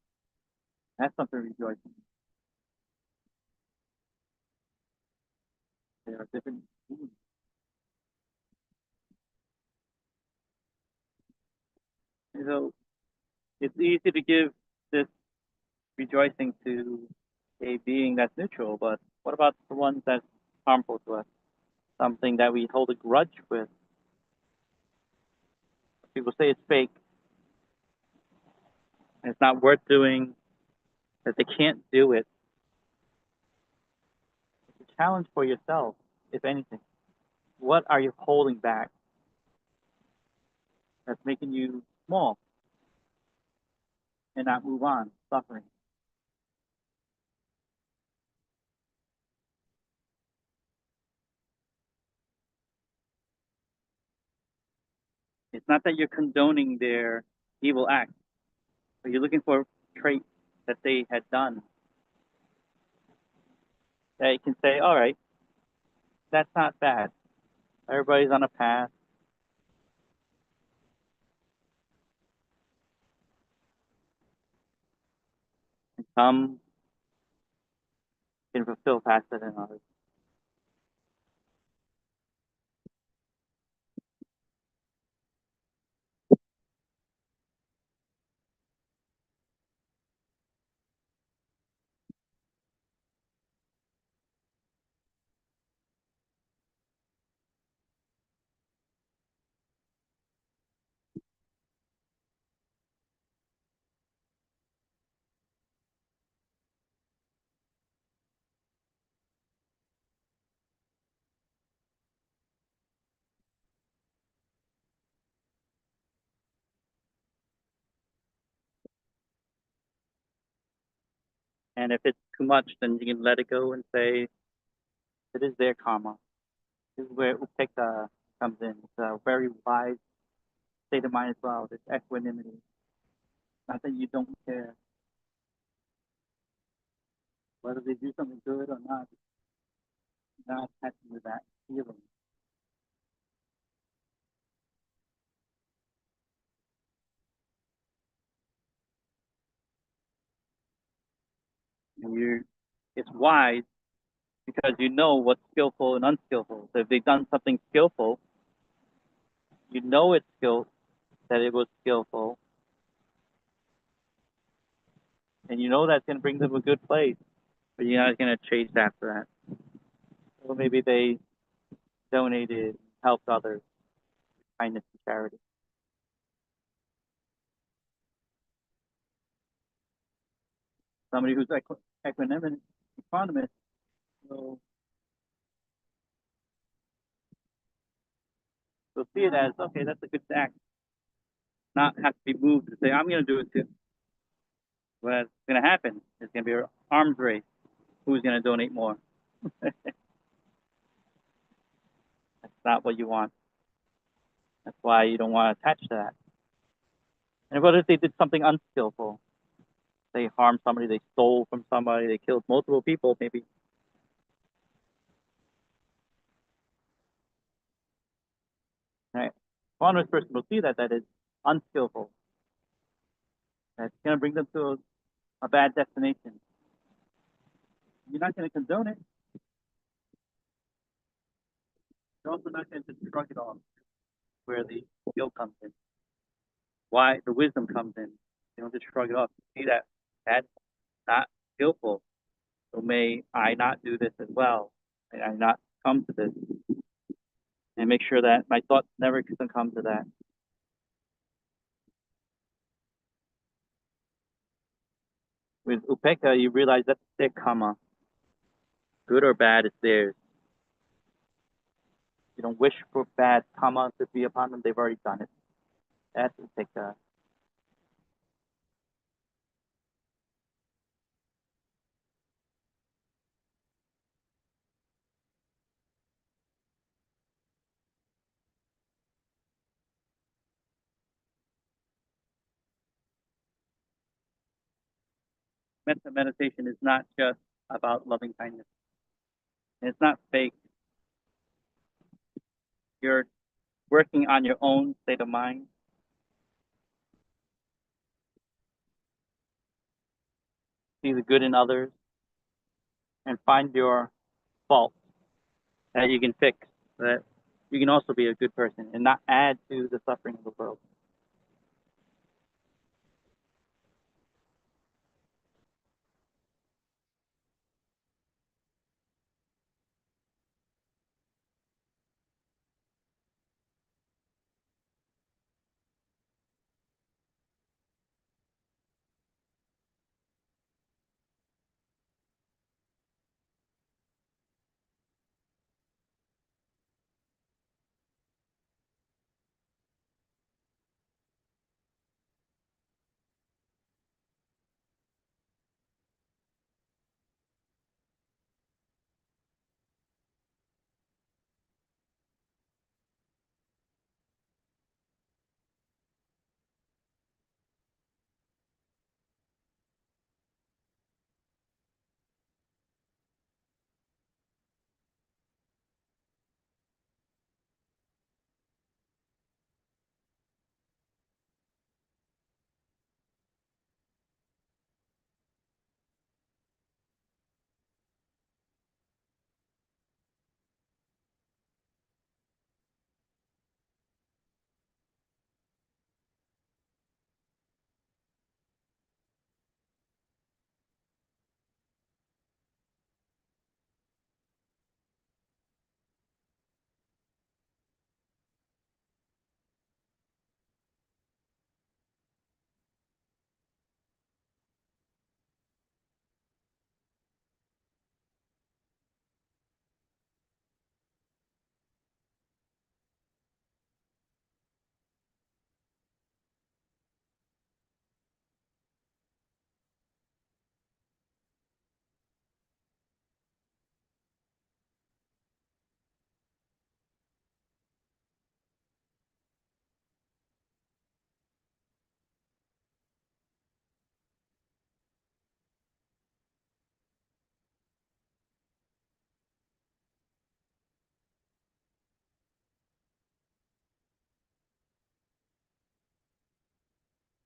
That's something rejoicing. There are different beings. And so it's easy to give this rejoicing to a being that's neutral, but what about the ones that's harmful to us? Something that we hold a grudge with. People say it's fake, and it's not worth doing, that they can't do it. It's a challenge for yourself, if anything. What are you holding back that's making you small and not move on, suffering? It's not that you're condoning their evil acts, but you're looking for traits that they had done that you can say, all right, that's not bad. Everybody's on a path. And some can fulfill faster than others. And if it's too much, then you can let it go and say, it is their karma. This is where upekkha comes in. It's a very wise state of mind as well. This equanimity. Not that you don't care whether they do something good or not. You're not attaching to that feeling. And it's wise because you know what's skillful and unskillful. So if they've done something skillful, you know it's that it was skillful, and you know that's going to bring them a good place, but you're not going to chase after that. Or maybe they donated, helped others, kindness and charity. Somebody who's equanimous, economist, will see it as, okay, that's a good act. Not have to be moved to say, I'm going to do it too. What's going to happen is going to be an arms race. Who's going to donate more? That's not what you want. That's why you don't want to attach to that. And what if they did something unskillful? They harmed somebody, they stole from somebody, they killed multiple people, maybe. Right? Honest person will see that is unskillful. That's going to bring them to a bad destination. You're not going to condone it. You're also not going to shrug it off where the guilt comes in. Why the wisdom comes in. You don't just shrug it off. See that's not skillful. So may I not do this as well. May I not come to this. And make sure that my thoughts never can come to that. With upekkha, you realize that's their karma. Good or bad, it's theirs. You don't wish for bad karma to be upon them. They've already done it. That's upekkha. Metta meditation is not just about loving kindness. And it's not fake. You're working on your own state of mind. see the good in others, and find your faults that you can fix, so that you can also be a good person and not add to the suffering of the world.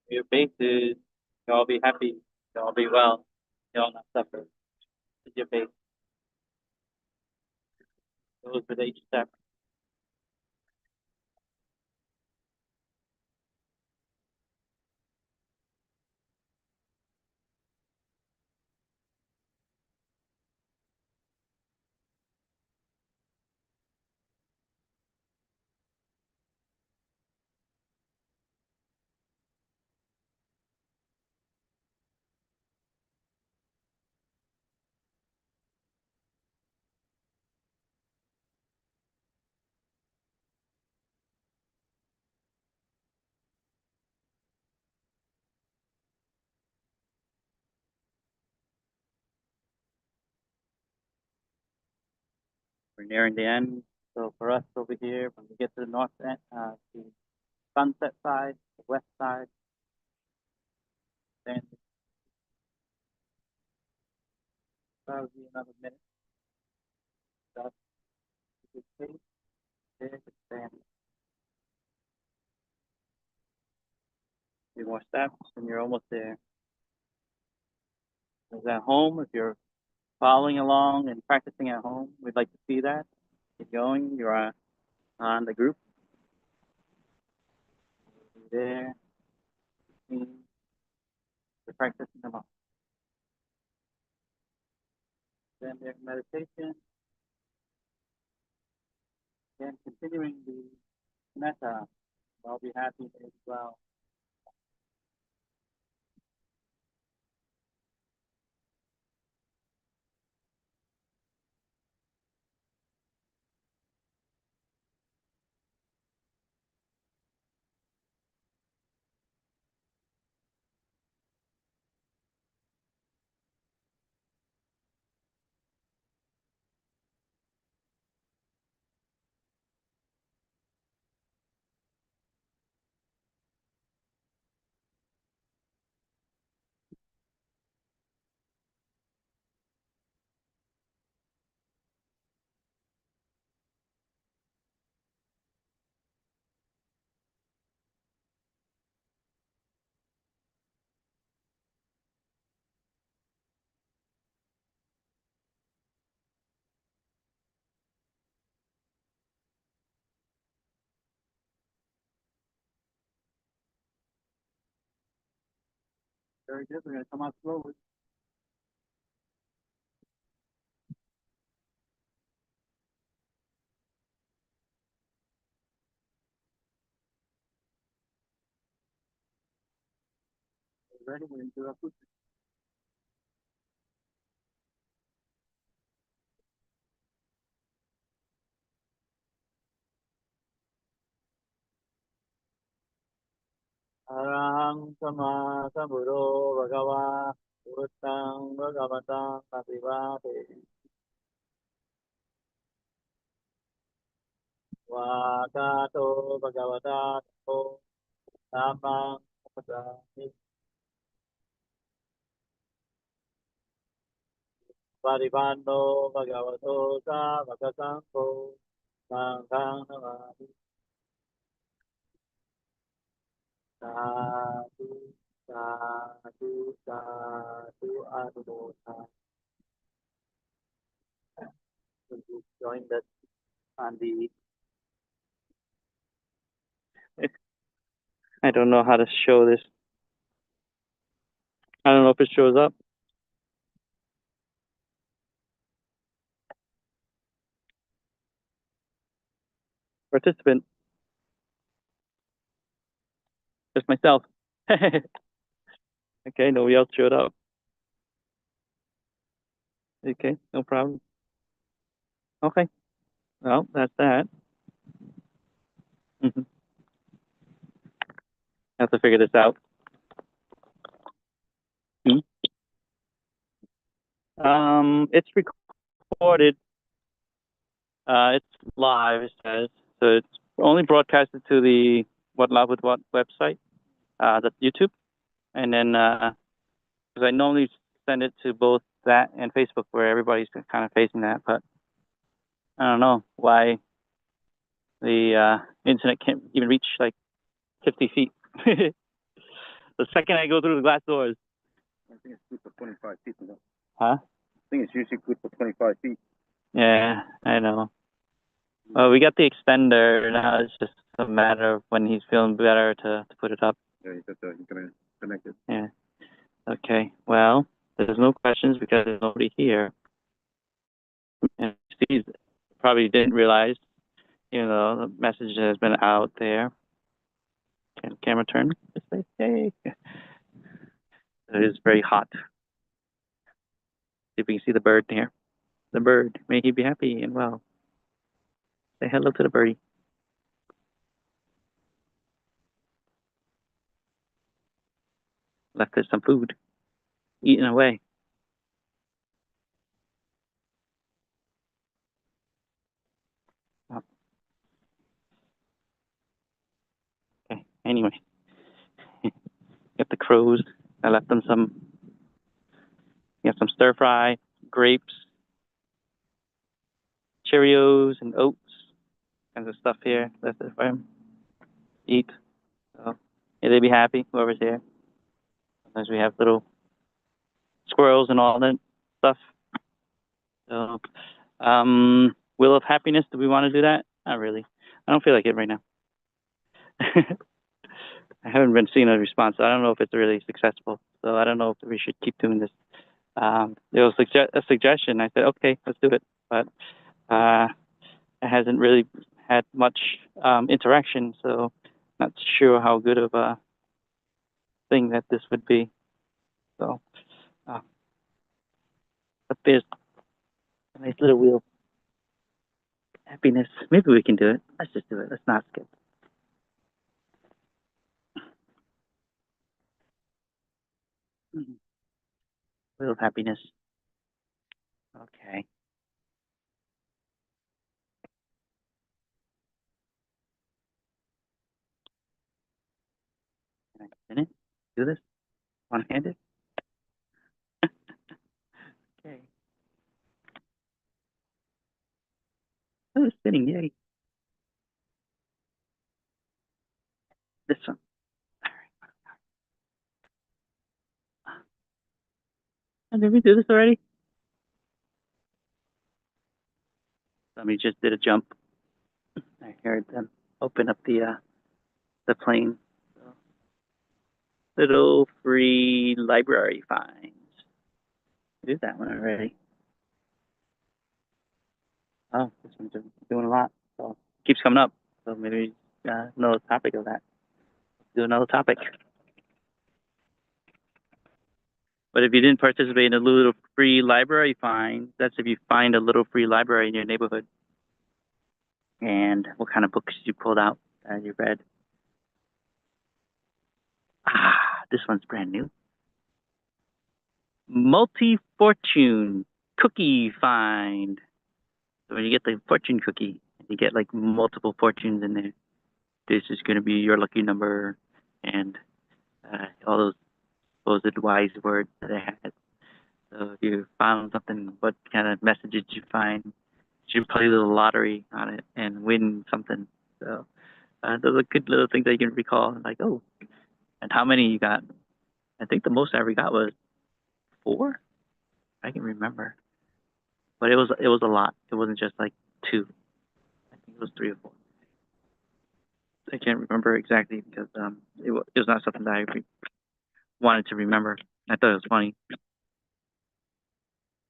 Your base is you'll all be happy, you'll all be well, you'll all not suffer. It's your base. Goes with each step. We're nearing the end. So for us over here, when we get to the north end, the sunset side, the west side, then probably another minute. That's a good pace. There's the stand. A few more steps, and you're almost there. Is at home, if you're following along and practicing at home, we'd like to see that. Keep going. You're on the group. You're there. You're practicing them up. Then there's meditation. Then continuing the metta. I'll be happy as well. Very good. We're gonna come out slowly. Ready? We're gonna do our foot. Arahang sama sambuddho bhagava buddhang bhagavatang pratibhate vakato bhagavata to dhammang padami paripando bhagavato sa bhagasanko sanghaṃ namami sādhu sādhu sādhu anumodhami. You joined us on the I don't know how to show this. I don't know if it shows up. Participant. Just myself. Okay, nobody else showed up. Okay, no problem. Okay. Well, that's that. Mm-hmm. Have to figure this out. It's recorded. It's live, it says. So it's only broadcasted to the What Love with What website, that's YouTube. And then, because I normally send it to both that and Facebook where everybody's kind of facing that, but I don't know why the internet can't even reach like 50 feet. The second I go through the glass doors. I think it's good for 25 feet. Huh? I think it's usually good for 25 feet. Yeah, I know. Well, we got the extender now. It's just a matter of when he's feeling better to put it up. Yeah, he's gonna connect it. Yeah. Okay. Well, there's no questions because there's nobody here. And Steve probably didn't realize, the message has been out there. Can camera turn this way? Yay. It is very hot. See if we can see the bird here. The bird. May he be happy and well. Say hello to the birdie. Left us some food. Eating away. Oh. Okay. Anyway. Got the crows. I left them some. Got some stir fry, grapes, Cheerios, and oats. Kinds of stuff here. That's it for him. Eat. So yeah, they'd be happy, whoever's here. Sometimes we have little squirrels and all that stuff. So Wheel of Happiness, do we want to do that? Not really. I don't feel like it right now. I haven't been seeing a response. So I don't know if it's really successful. So I don't know if we should keep doing this. There was a suggestion. I said, okay, let's do it. But it hasn't really had much interaction, so not sure how good of a thing that this would be. So, but there's a nice little wheel. Happiness. Maybe we can do it. Let's just do it. Let's not skip. Wheel of happiness. Okay. Can I spin it? Do this? One-handed? Okay. Oh, it's spinning. Yay. This one. Oh, did we do this already? Somebody just did a jump. I heard them open up the plane. So little free library finds. Did that one already. Oh, this one's doing a lot. So keeps coming up. So maybe another topic of that. Do another topic. But if you didn't participate in a little free library find, that's if you find a little free library in your neighborhood. And what kind of books you pulled out that you read. This one's brand new. Multi-fortune cookie find. So when you get the fortune cookie, you get like multiple fortunes in there. This is going to be your lucky number, and all those supposed wise words that I had. So if you found something, what kind of message did you find? You should play the lottery on it and win something. So those are good little things that you can recall. Like, oh, and how many you got? I think the most I ever got was 4. I can remember, but it was a lot. It wasn't just like 2. I think it was 3 or 4. I can't remember exactly because it was not something that I wanted to remember. I thought it was funny.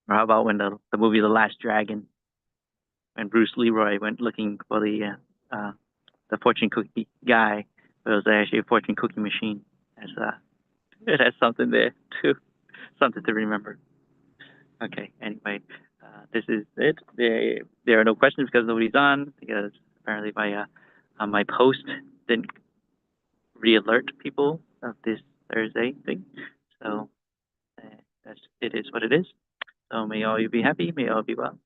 Or how about when the movie The Last Dragon, when Bruce Leroy went looking for the fortune cookie guy, but it was actually a fortune cookie machine. As it has something there too, something to remember. Okay. Anyway, this is it. There are no questions because nobody's on, because apparently my post didn't re-alert people of this Thursday thing. So it is what it is. So may all you be happy. May all be well.